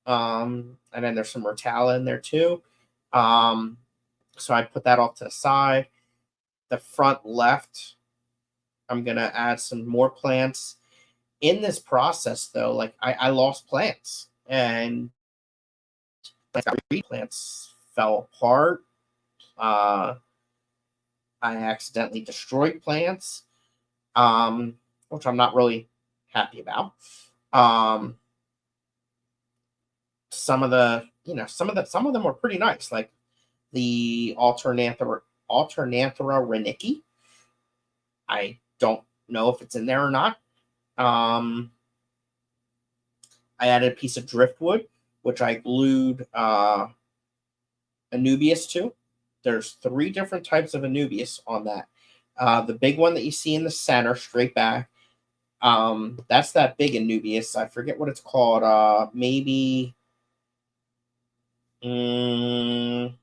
And then there's some Rotala in there too. So I put that off to the side. The front left, I'm going to add some more plants. In this process, though, like I lost plants, and plants fell apart. I accidentally destroyed plants, which I'm not really happy about. Some of them were pretty nice, like the Alternanthera renicki. I don't know if it's in there or not. I added a piece of driftwood, which I glued Anubias to. There's 3 different types of Anubias on that. The big one that you see in the center, straight back, that's that big Anubias. I forget what it's called. Maybe Ungelato?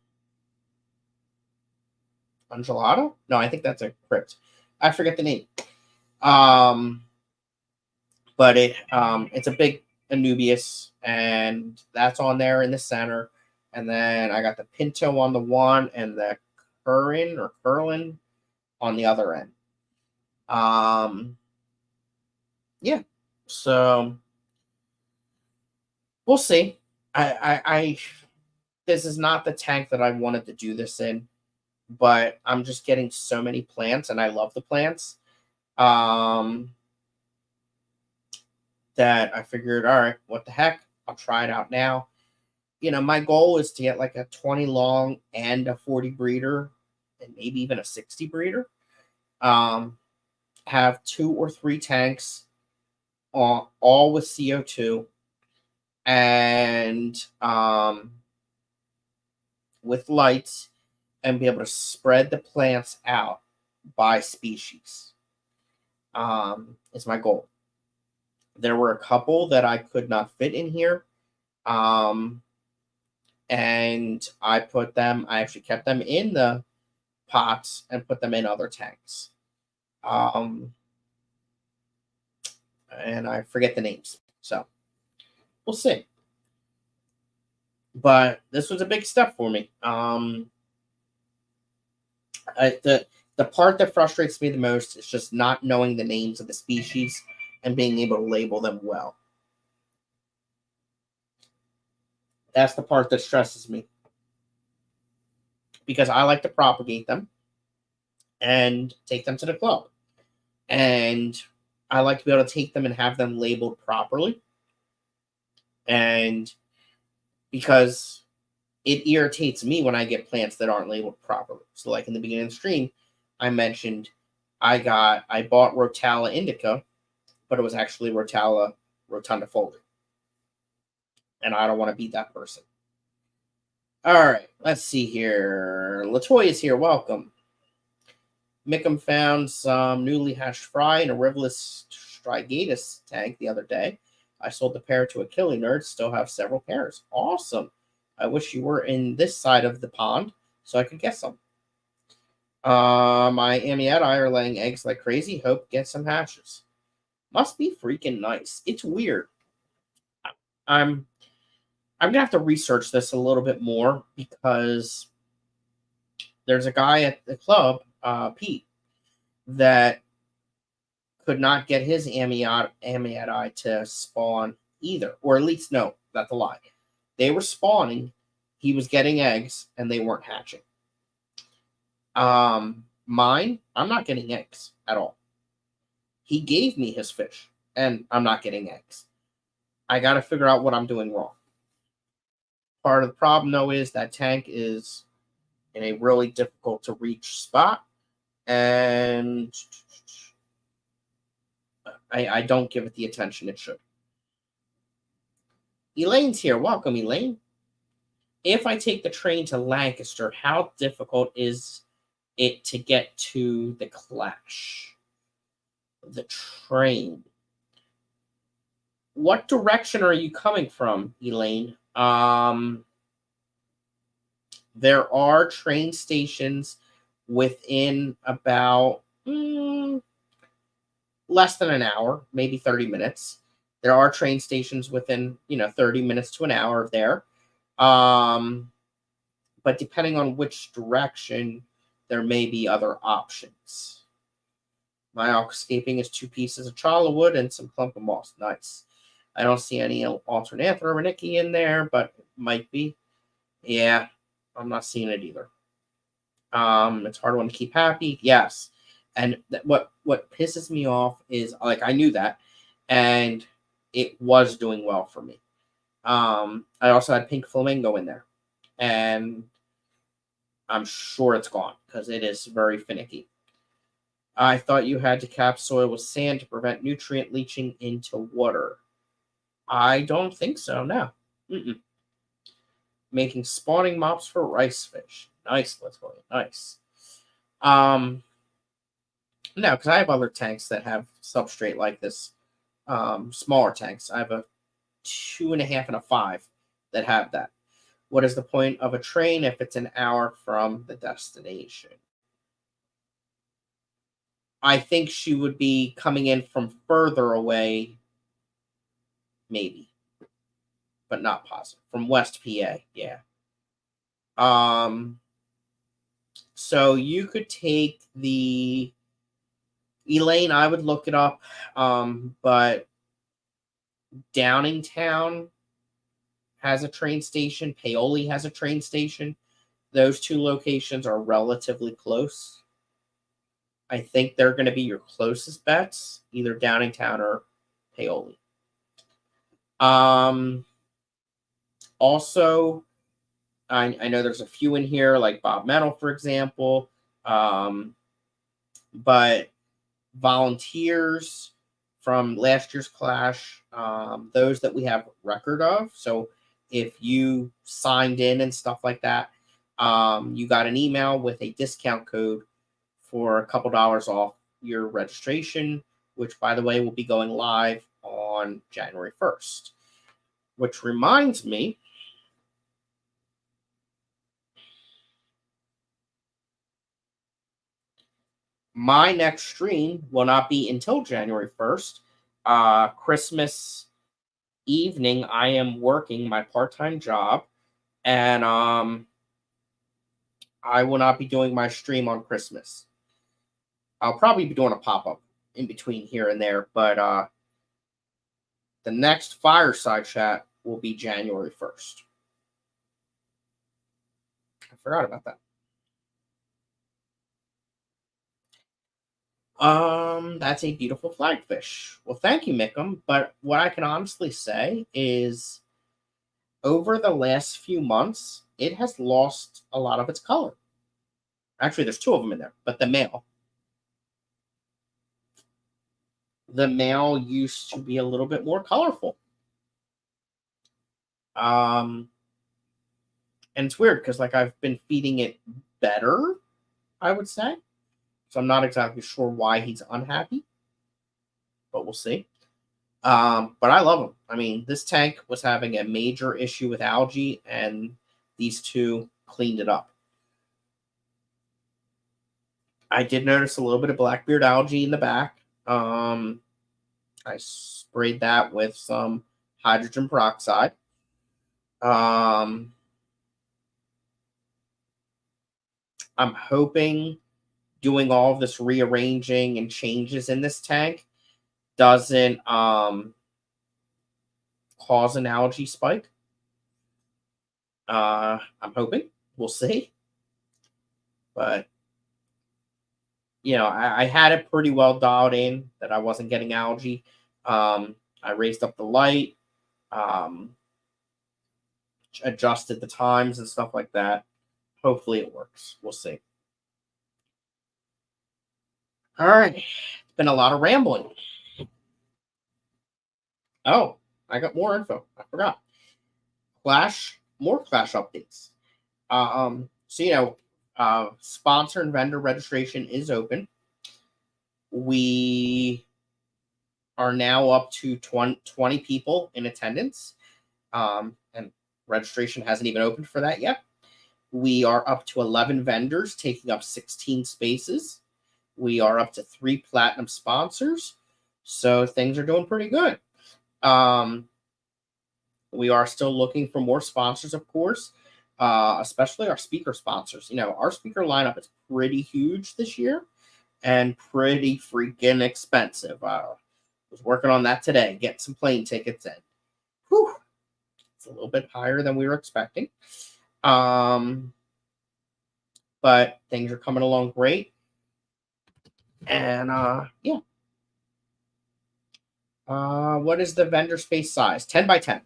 No, I think that's a crypt. I forget the name. But it's a big Anubias, and that's on there in the center. And then I got the Pinto on the one and the Curlin on the other end. Yeah. So we'll see. I this is not the tank that I wanted to do this in, but I'm just getting so many plants, and I love the plants. That I figured, all right, what the heck? I'll try it out now. My goal is to get like a 20 long and a 40 breeder, and maybe even a 60 breeder. Have 2 or 3 tanks, all with CO2, and with lights, and be able to spread the plants out by species. Is my goal. There were a couple that I could not fit in here. And I actually kept them in the pots and put them in other tanks. And I forget the names. So we'll see. But this was a big step for me. The part that frustrates me the most is just not knowing the names of the species and being able to label them well. That's the part that stresses me. because I like to propagate them and take them to the club. And I like to be able to take them and have them labeled properly. And because it irritates me when I get plants that aren't labeled properly. So, like in the beginning of the stream, I mentioned I bought Rotala indica, but it was actually Rotala rotundifolia. And I don't want to be that person. All right, let's see here. Latoya is here. Welcome. Mickham found some newly hatched fry in a riverless strigatus tank the other day. I sold the pair to a killing nerd. Still have several pairs. Awesome. I wish you were in this side of the pond so I could get some. My Amiette are laying eggs like crazy. Hope get some hatches. Must be freaking nice. It's weird. I'm gonna have to research this a little bit more because there's a guy at the club, Pete, that could not get his Amiette to spawn either, or at least no, that's a lie. They were spawning, he was getting eggs, and they weren't hatching. Mine, I'm not getting eggs at all. He gave me his fish, and I'm not getting eggs. I got to figure out what I'm doing wrong. Part of the problem, though, is that tank is in a really difficult to reach spot, and I don't give it the attention it should. Elaine's here. Welcome, Elaine. If I take the train to Lancaster, how difficult is it to get to the Clash? The train. What direction are you coming from, Elaine? There are train stations within about less than an hour, maybe 30 minutes. There are train stations within, 30 minutes to an hour of there. But depending on which direction, there may be other options. My aquascaping is 2 pieces of chala wood and some clump of moss. Nice. I don't see any Alternanthera in there, but it might be. Yeah, I'm not seeing it either. It's hard one to keep happy. Yes. And what pisses me off is, like, I knew that, and it was doing well for me. I also had pink flamingo in there, and I'm sure it's gone because it is very finicky. I thought you had to cap soil with sand to prevent nutrient leaching into water. I don't think so, no. Making spawning mops for rice fish. Nice, Latoya. Nice. No, because I have other tanks that have substrate like this. Smaller tanks. I have a 2.5 and a 5 that have that. What is the point of a train if it's an hour from the destination? I think she would be coming in from further away, maybe, but not positive. From West PA, yeah. So you could take the Elaine. I would look it up, but Downingtown has a train station. Paoli has a train station. Those 2 locations are relatively close. I think they're going to be your closest bets, either Downingtown or Paoli. Also, I know there's a few in here, like Bob Metal, for example. But volunteers from last year's Clash, those that we have record of. So if you signed in and stuff like that, you got an email with a discount code for a couple dollars off your registration, which, by the way, will be going live on January 1st. Which reminds me, my next stream will not be until January 1st. Christmas evening, I am working my part-time job, and I will not be doing my stream on Christmas. I'll probably be doing a pop-up in between here and there, but the next Fireside chat will be January 1st. I forgot about that. That's a beautiful flagfish. Well, thank you, Mickham. But what I can honestly say is over the last few months, it has lost a lot of its color. Actually, there's two of them in there, but the male used to be a little bit more colorful. Um, and it's weird because like I've been feeding it better, I would say. So I'm not exactly sure why he's unhappy, but we'll see. But I love him. I mean, this tank was having a major issue with algae, and these two cleaned it up. I did notice a little bit of blackbeard algae in the back. I sprayed that with some hydrogen peroxide. Um, I'm hoping doing all of this rearranging and changes in this tank doesn't cause an algae spike. I'm hoping. We'll see. But I had it pretty well dialed in that I wasn't getting algae. I raised up the light, um, adjusted the times and stuff like that. Hopefully it works. We'll see. All right. It's been a lot of rambling. Oh, I got more info. I forgot. More Clash updates. Sponsor and vendor registration is open. We are now up to 20 people in attendance. And registration hasn't even opened for that yet. We are up to 11 vendors taking up 16 spaces. We are up to 3 platinum sponsors. So things are doing pretty good. We are still looking for more sponsors, of course, especially our speaker sponsors. Our speaker lineup is pretty huge this year and pretty freaking expensive. Was working on that today, getting some plane tickets in. Whew, it's a little bit higher than we were expecting. But things are coming along great. And yeah. What is the vendor space size? 10 by 10.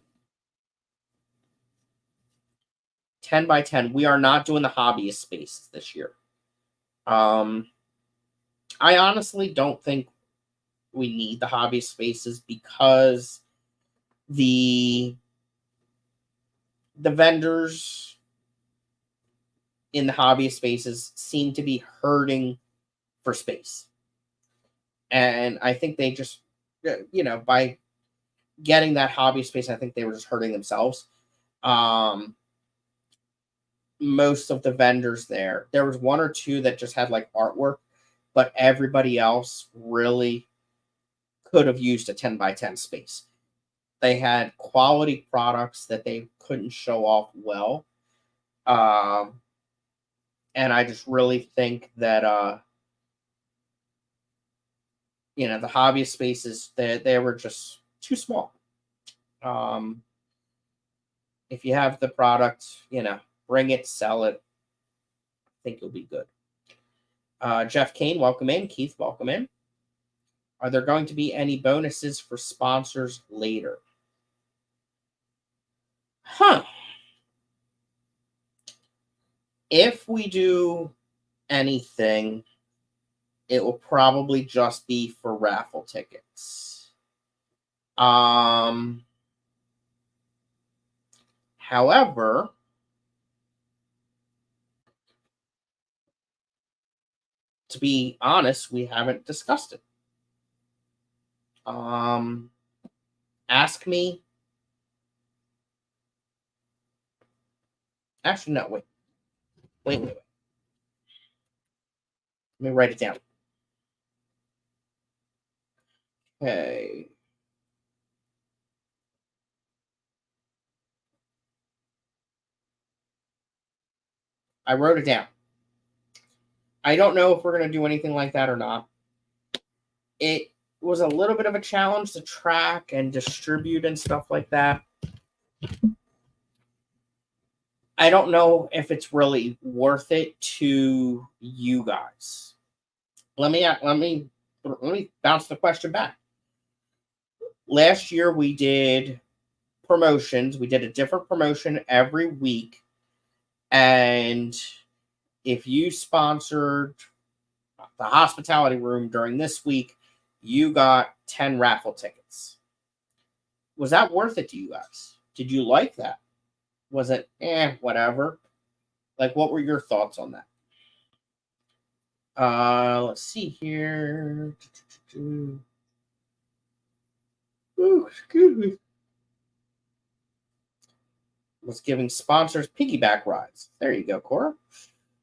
10 by 10. We are not doing the hobbyist spaces this year. I honestly don't think we need the hobbyist spaces because the vendors in the hobbyist spaces seem to be hurting for space. And I think they just, by getting that hobby space, I think they were just hurting themselves. Most of the vendors there was one or two that just had like artwork, but everybody else really could have used a 10 by 10 space. They had quality products that they couldn't show off well. And I just really think that the hobbyist spaces, they were just too small. If you have the product, bring it, sell it. I think you'll be good. Jeff Kane, welcome in. Keith, welcome in. Are there going to be any bonuses for sponsors later? If we do anything, it will probably just be for raffle tickets. However, to be honest, we haven't discussed it. Ask me. Actually, no, wait. Let me write it down. Okay. I wrote it down. I don't know if we're going to do anything like that or not. It was a little bit of a challenge to track and distribute and stuff like that. I don't know if it's really worth it to you guys. Let me let me bounce the question back. Last year we did promotions. We did a different promotion every week. And if you sponsored the hospitality room during this week, you got 10 raffle tickets. Was that worth it to you guys? Did you like that? Was it whatever? Like, what were your thoughts on that? Let's see here. Ooh, excuse me. Was giving sponsors piggyback rides. There you go, Cora.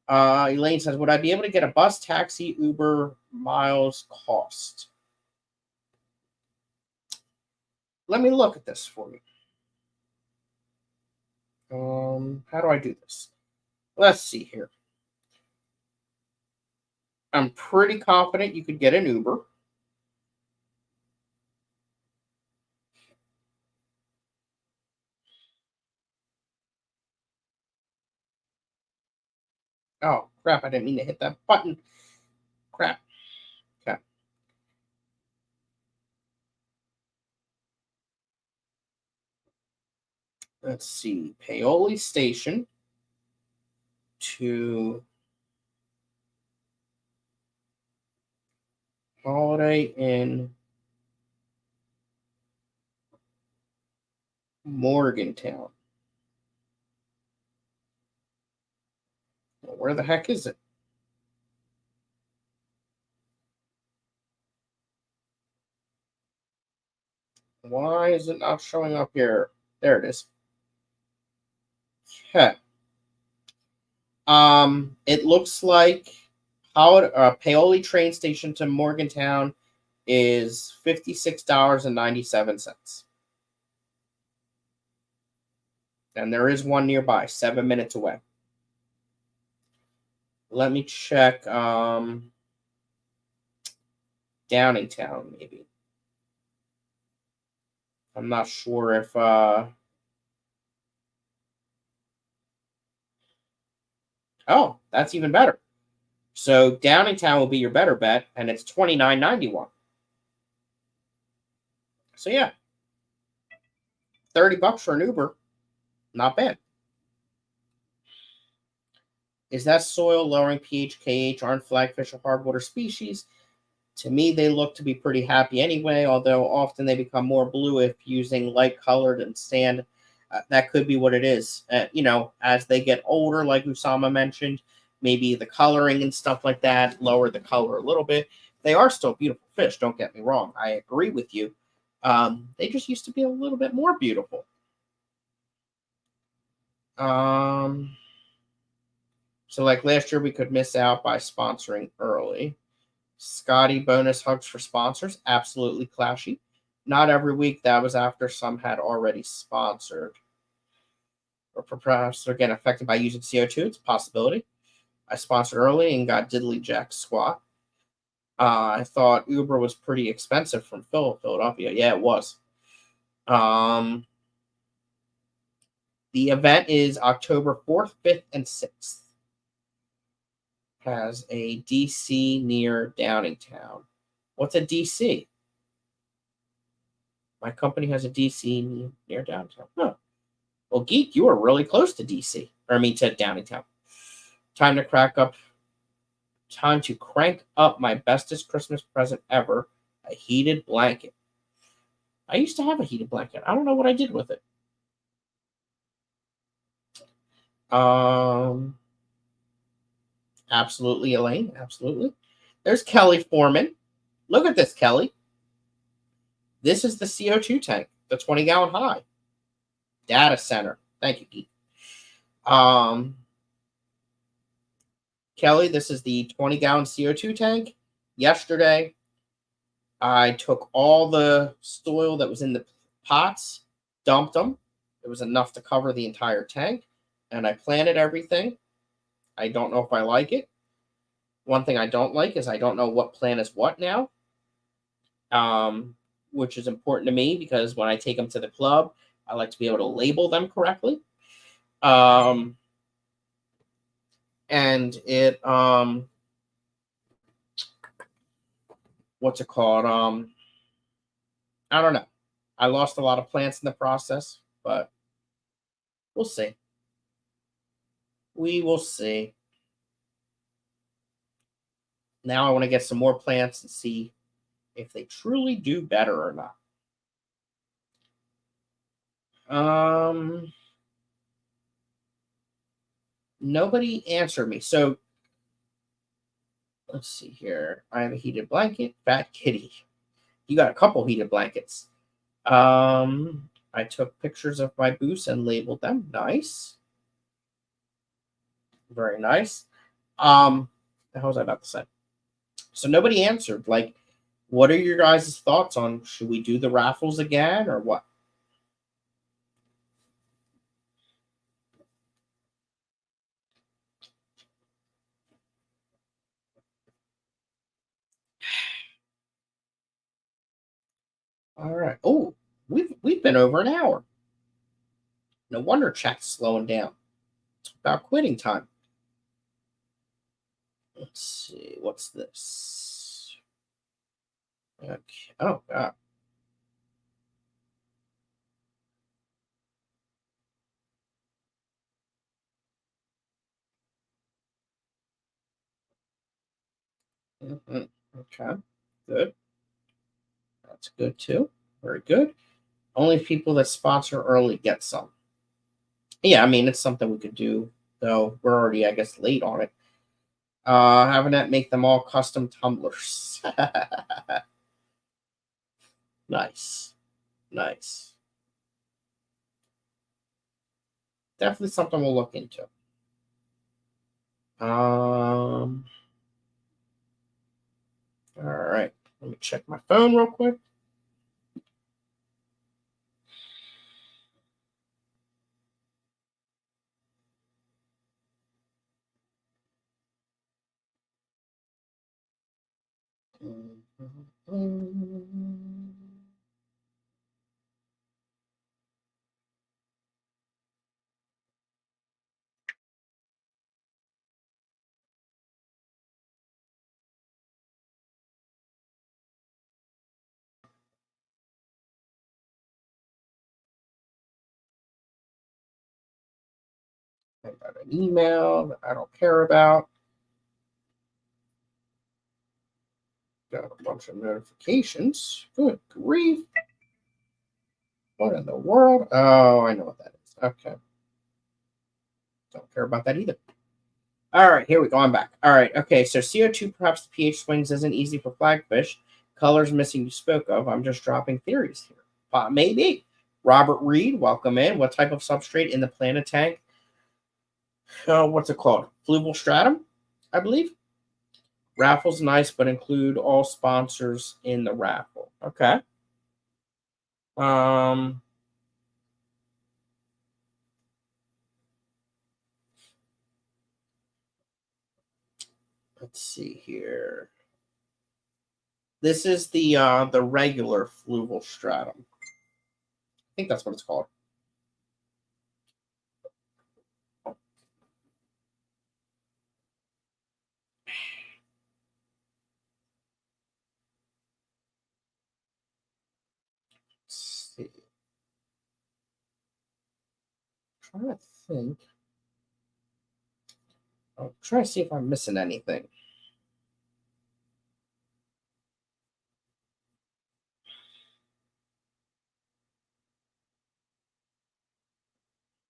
Elaine says, would I be able to get a bus, taxi, Uber, miles cost? Let me look at this for you. How do I do this? Let's see here. I'm pretty confident you could get an Uber. Oh, crap. I didn't mean to hit that button. Crap. Okay. Let's see. Paoli Station to Holiday Inn Morgantown. Where the heck is it? Why is it not showing up here? There it is. Okay. It looks like Paoli train station to Morgantown is $56.97. And there is one nearby, 7 minutes away. Let me check Downingtown, maybe. I'm not sure if oh, that's even better. So Downingtown will be your better bet, and it's $29.91. So yeah, $30 for an Uber, not bad. Is that soil lowering pH, KH? Aren't flagfish a hard water species? To me, they look to be pretty happy anyway, although often they become more blue if using light colored and sand. That could be what it is. As they get older, like Usama mentioned, maybe the coloring and stuff like that lower the color a little bit. They are still beautiful fish, don't get me wrong. I agree with you. They just used to be a little bit more beautiful. So like last year, we could miss out by sponsoring early. Scottie bonus hugs for sponsors, absolutely clashy. Not every week. That was after some had already sponsored. Or perhaps they're getting affected by using CO2. It's a possibility. I sponsored early and got diddly jack squat. I thought Uber was pretty expensive from Philadelphia. Yeah, it was. The event is October 4th, 5th, and 6th. Has a DC near Downingtown. What's a DC? My company has a DC near downtown. Oh. Well, Geek, you are really close to DC. Or I mean to Downingtown. Time to crank up my bestest Christmas present ever, a heated blanket. I used to have a heated blanket. I don't know what I did with it. Absolutely, Elaine. Absolutely. There's Kelly Foreman. Look at this, Kelly. This is the CO2 tank, the 20-gallon high. Data center. Thank you, Geek. Kelly, this is the 20-gallon CO2 tank. Yesterday, I took all the soil that was in the pots, dumped them. It was enough to cover the entire tank, and I planted everything. I don't know if I like it. One thing I don't like is I don't know what plant is what now, which is important to me because when I take them to the club, I like to be able to label them correctly. And it what's it called? I don't know. I lost a lot of plants in the process, but we'll see. We will see. Now I want to get some more plants and see if they truly do better or not. Nobody answered me. So let's see here. I have a heated blanket. Fat kitty. You got a couple heated blankets. I took pictures of my booths and labeled them. Nice. Very nice. How was I about to say? So nobody answered. Like, what are your guys' thoughts on, should we do the raffles again or what? All right. Oh, we've been over an hour. No wonder chat's slowing down. It's about quitting time. Let's see. What's this? Okay. Oh, God. Okay. Good. That's good too. Very good. Only people that sponsor early get some. Yeah, I mean, it's something we could do, though we're already, I guess, late on it. Having that make them all custom tumblers. Nice. Nice. Definitely something we'll look into. All right. Let me check my phone real quick. I got an email that I don't care about. Got a bunch of notifications. Good grief. What in the world? Oh, I know what that is. Okay. Don't care about that either. All right, here we go. I'm back. All right. Okay. So CO2, perhaps the pH swings isn't easy for flagfish. Colors missing you spoke of. I'm just dropping theories here. Maybe. Robert Reed, welcome in. What type of substrate in the planet tank? What's it called? Fluval stratum, I believe. Raffle's nice, but include all sponsors in the raffle. Okay. Um, let's see here. This is the regular fluval stratum. I think that's what it's called. Let's see. I'm trying to think. I'll try to see if I'm missing anything.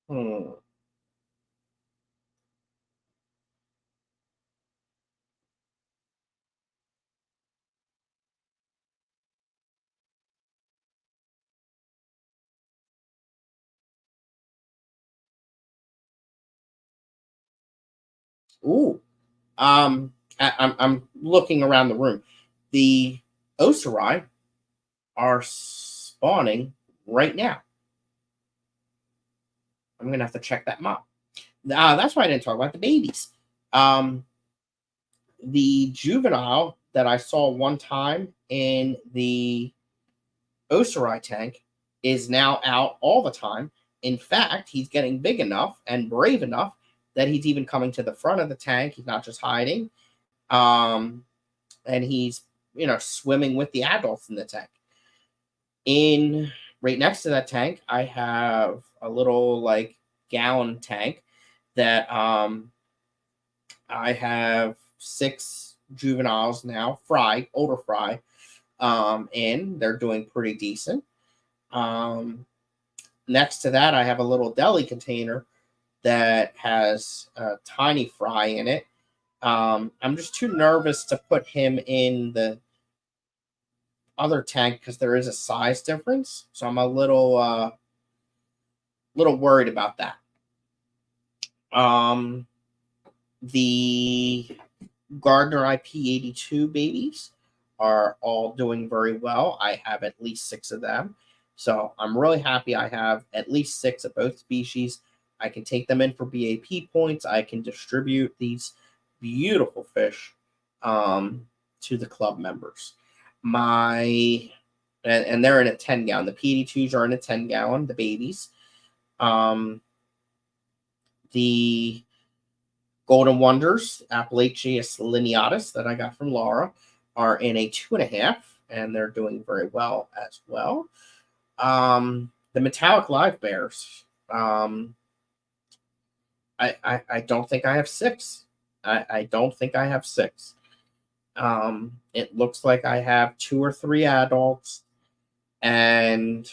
Hmm. Ooh. I'm looking around the room. The Osiri are spawning right now. I'm gonna have to check that map. That's why I didn't talk about the babies. Um, the juvenile that I saw one time in the Osiri tank is now out all the time. In fact, he's getting big enough and brave enough that he's even coming to the front of the tank. He's not just hiding. And he's swimming with the adults in the tank. In right next to that tank, I have a little like gallon tank that I have 6 juveniles now, older fry, in. They're doing pretty decent. Next to that, I have a little deli container that has a tiny fry in it. I'm just too nervous to put him in the other tank because there is a size difference. So I'm a little worried about that. The Gardner IP82 babies are all doing very well. I have at least 6 of them. So I'm really happy I have at least 6 of both species. I can take them in for BAP points. I can distribute these beautiful fish to the club members. And they're in a 10 gallon. The PD2s are in a 10 gallon, the babies. The Golden Wonders, Appalachius lineatus, that I got from Laura, are in a 2.5, and they're doing very well as well. The metallic live bears, I don't think I have 6. I don't think I have 6. It looks like I have 2 or 3 adults and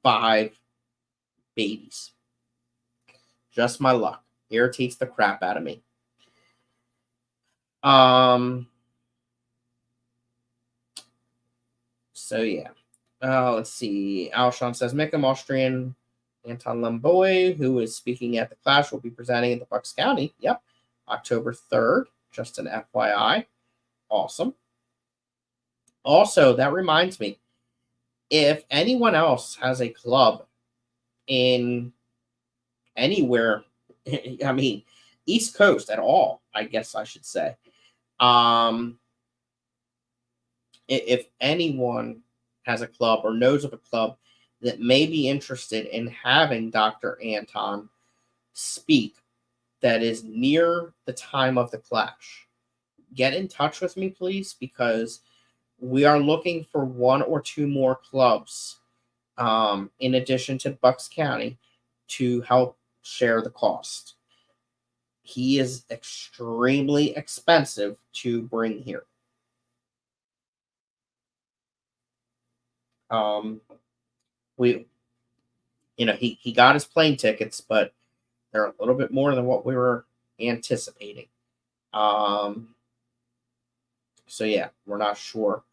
5 babies. Just my luck. Irritates the crap out of me. So yeah. Let's see. Alshon says Mickham, Austrian Anton Lemboy, who is speaking at the Clash, will be presenting in the Bucks County. Yep. October 3rd. Just an FYI. Awesome. Also, that reminds me, if anyone else has a club in anywhere, I mean, East Coast at all, I guess I should say. If anyone has a club or knows of a club that may be interested in having Dr. Anton speak that is near the time of the Clash, get in touch with me, please, because we are looking for 1 or 2 more clubs in addition to Bucks County to help share the cost. He is extremely expensive to bring here. He got his plane tickets, but they're a little bit more than what we were anticipating. So yeah, we're not sure.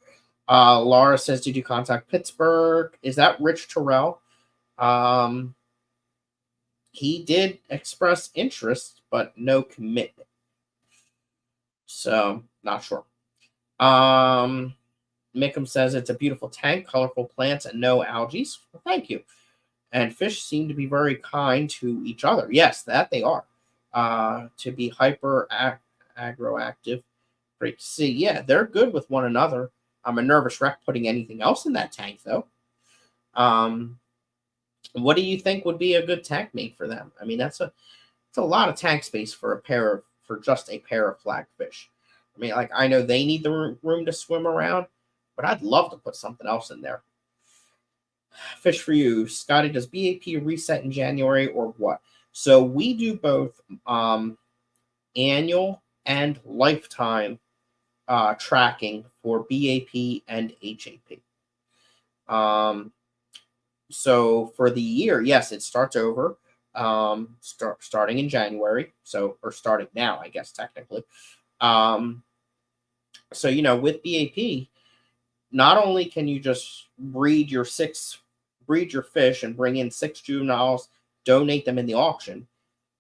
Laura says, did you contact Pittsburgh? Is that Rich Terrell? He did express interest, but no commitment. So, not sure. Mickham says it's a beautiful tank, colorful plants, and no algae. Well, thank you. And fish seem to be very kind to each other. Yes, that they are. To be hyper agroactive. Great to see. Yeah, they're good with one another. I'm a nervous wreck putting anything else in that tank, though. What do you think would be a good tank mate for them? I mean, it's a lot of tank space for just a pair of flagfish. I mean, like, I know they need the room to swim around, but I'd love to put something else in there. Fish for you, Scottie. Does BAP reset in January or what? So we do both annual and lifetime tracking for BAP and HAP. So for the year, yes, it starts over starting in January. Or starting now, I guess, technically. So, with BAP, not only can you just breed your fish and bring in 6 juveniles, donate them in the auction,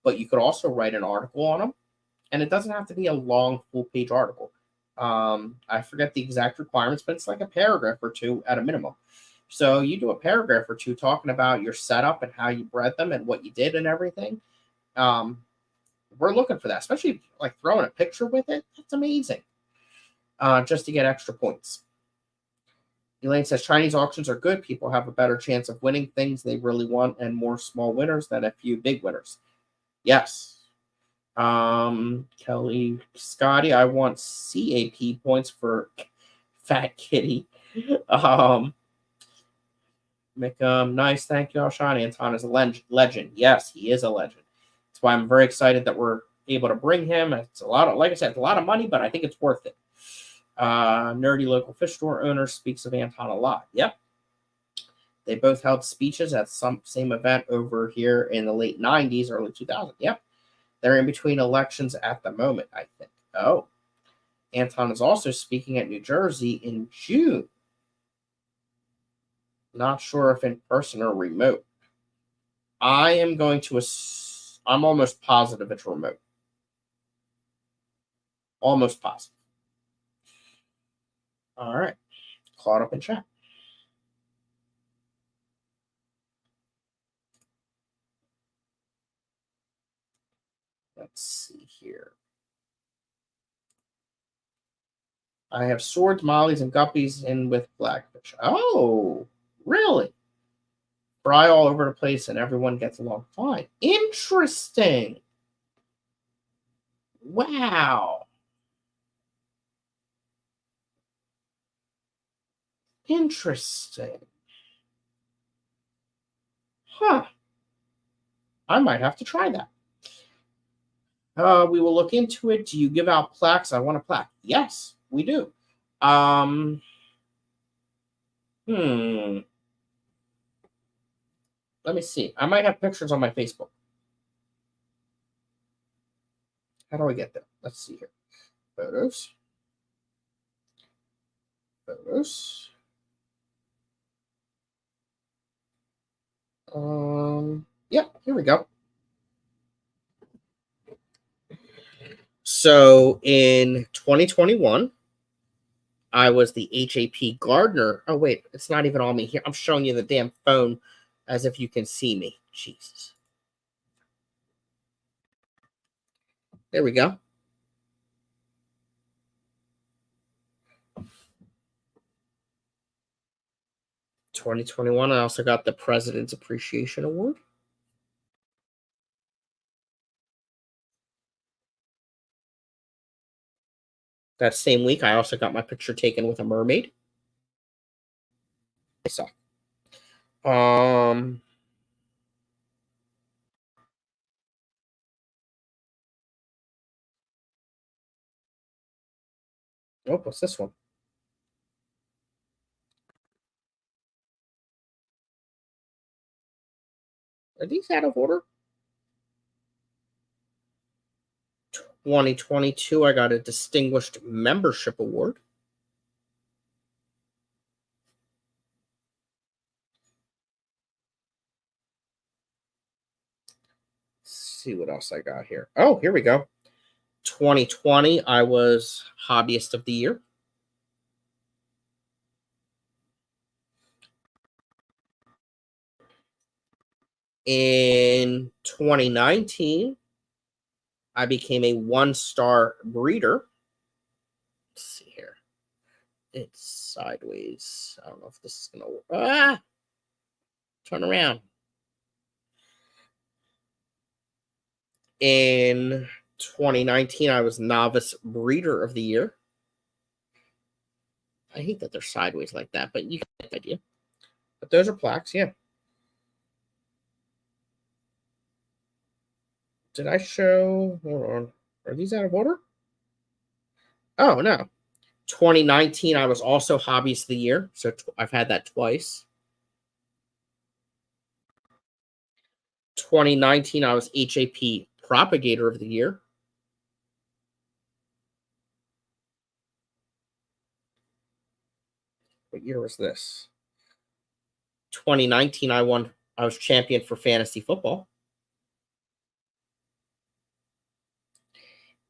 but you could also write an article on them. And it doesn't have to be a long full-page article. I forget the exact requirements, but it's like a paragraph or 2 at a minimum. So you do a paragraph or 2 talking about your setup and how you bred them and what you did and everything. We're looking for that, especially like throwing a picture with it. That's amazing. Just to get extra points. Elaine says Chinese auctions are good. People have a better chance of winning things they really want and more small winners than a few big winners. Yes. Kelly, Scottie, I want CAP points for Fat Kitty. Nice, thank you, Alshon. Anton is a legend. Yes, he is a legend. That's why I'm very excited that we're able to bring him. It's a lot of, like I said, it's a lot of money, but I think it's worth it. Nerdy local fish store owner speaks of Anton a lot. Yep. They both held speeches at some same event over here in the late 90s, early 2000s. Yep. They're in between elections at the moment, I think. Oh. Anton is also speaking at New Jersey in June. Not sure if in person or remote. I'm almost positive it's remote. Almost positive. All right. Caught up in chat. Let's see here. I have swords, mollies, and guppies in with blackfish. Oh, really? Fry all over the place and everyone gets along fine. Interesting. Wow. Interesting. Huh. I might have to try that. We will look into it. Do you give out plaques? I want a plaque. Yes, we do. Let me see. I might have pictures on my Facebook. How do I get there? Let's see here. Photos. Photos. Yeah, here we go. So in 2021, I was the HAP Gardener. Oh, wait, it's not even on me here. I'm showing you the damn phone as if you can see me. Jesus. There we go. (2021). I also got the President's Appreciation Award. That same week, I also got my picture taken with a mermaid. So, oh, what's this one? Are these out of order? 2022, I got a Distinguished Membership Award. Let's see what else I got here. Oh, here we go. 2020, I was Hobbyist of the Year. In 2019, I became a 1-star breeder. Let's see here. It's sideways. I don't know if this is going to work. Turn around. In 2019, I was Novice Breeder of the Year. I hate that they're sideways like that, but you get the idea. But those are plaques, yeah. Did I show? Hold on. Are these out of order? Oh, no. 2019, I was also Hobbyist of the Year. So I've had that twice. 2019, I was HAP Propagator of the Year. What year was this? 2019, I was champion for fantasy football.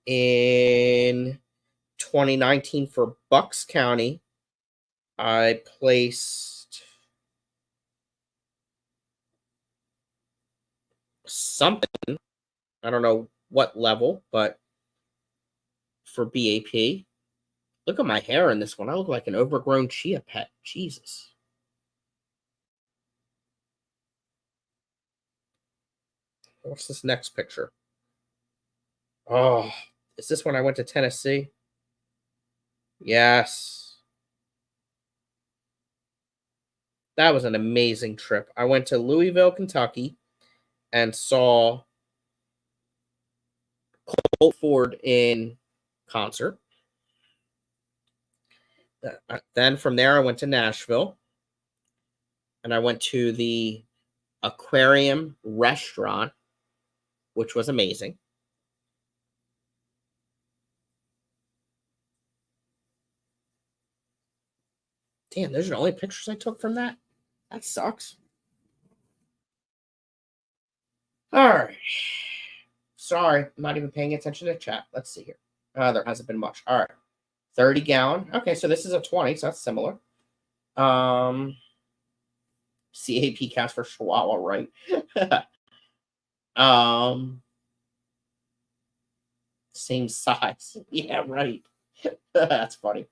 In 2019 for Bucks County, I placed something. I don't know what level, but for BAP. Look at my hair in this one. I look like an overgrown chia pet. Jesus. What's this next picture? Oh, is this when I went to Tennessee? Yes. That was an amazing trip. I went to Louisville, Kentucky, and saw Colt Ford in concert. Then from there, I went to Nashville, and I went to the Aquarium restaurant, which was amazing. Damn, those are the only pictures I took from that? That sucks. All right. Sorry, I'm not even paying attention to chat. Let's see here. There hasn't been much. All right. 30 gallon. Okay, so this is a 20, so that's similar. CAP cast for Chihuahua, right? Same size. Yeah, right. That's funny.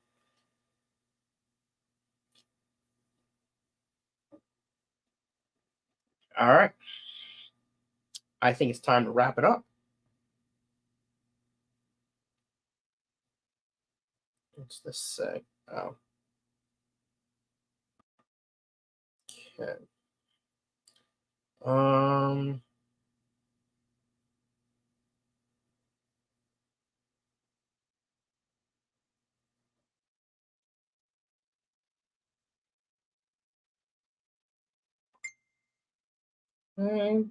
All right. I think it's time to wrap it up. What's this say? Oh, okay. Um, okay.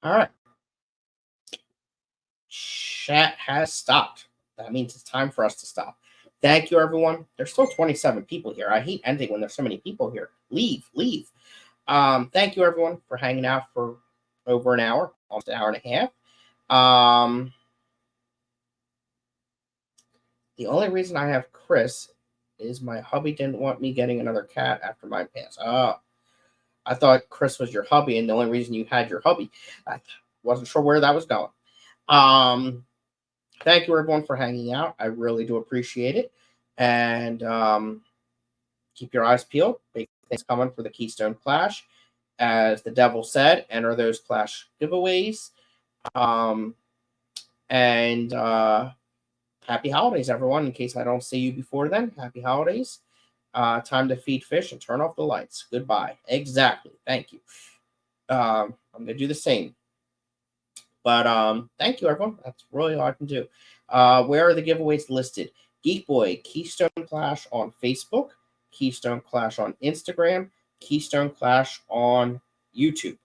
All right. Chat has stopped. That means it's time for us to stop. Thank you, everyone. There's still 27 people here. I hate ending when there's so many people here. Leave, leave. Thank you, everyone, for hanging out for over an hour, almost an hour and a half. The only reason I have Chris is my hubby didn't want me getting another cat after mine passed. Oh, I thought Chris was your hubby, and the only reason you had your hubby. I wasn't sure where that was going. Thank you, everyone, for hanging out. I really do appreciate it. And keep your eyes peeled. Big things coming for the Keystone Clash. As the devil said, enter those Clash giveaways. And happy holidays, everyone. In case I don't see you before then, happy holidays. Time to feed fish and turn off the lights. Goodbye. Exactly. Thank you. I'm going to do the same. But thank you, everyone. That's really all I can do. Where are the giveaways listed? Geek Boy, Keystone Clash on Facebook, Keystone Clash on Instagram, Keystone Clash on YouTube.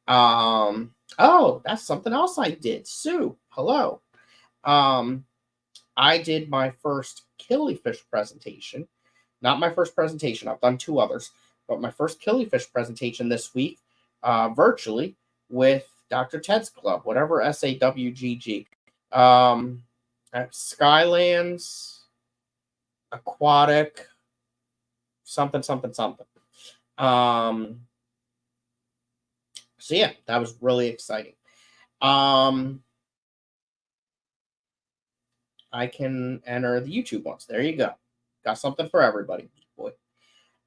Oh, that's something else I did. Sue, hello. I did my first killifish presentation. Not my first presentation. I've done two others, but my first killifish presentation this week, virtually with Dr. Ted's Club, whatever SAWGG. At Skylands Aquatic, something, something, something. So yeah, that was really exciting. I can enter the YouTube ones. There you go. Got something for everybody, boy.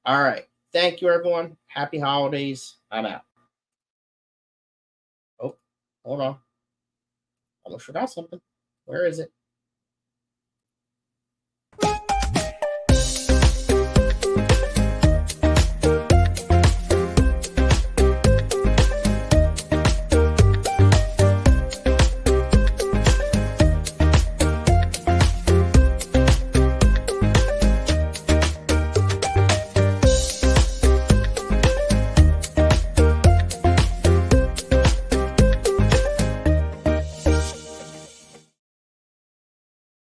All right. Thank you, everyone. Happy holidays. I'm out. Oh, hold on. Almost forgot something. Where is it?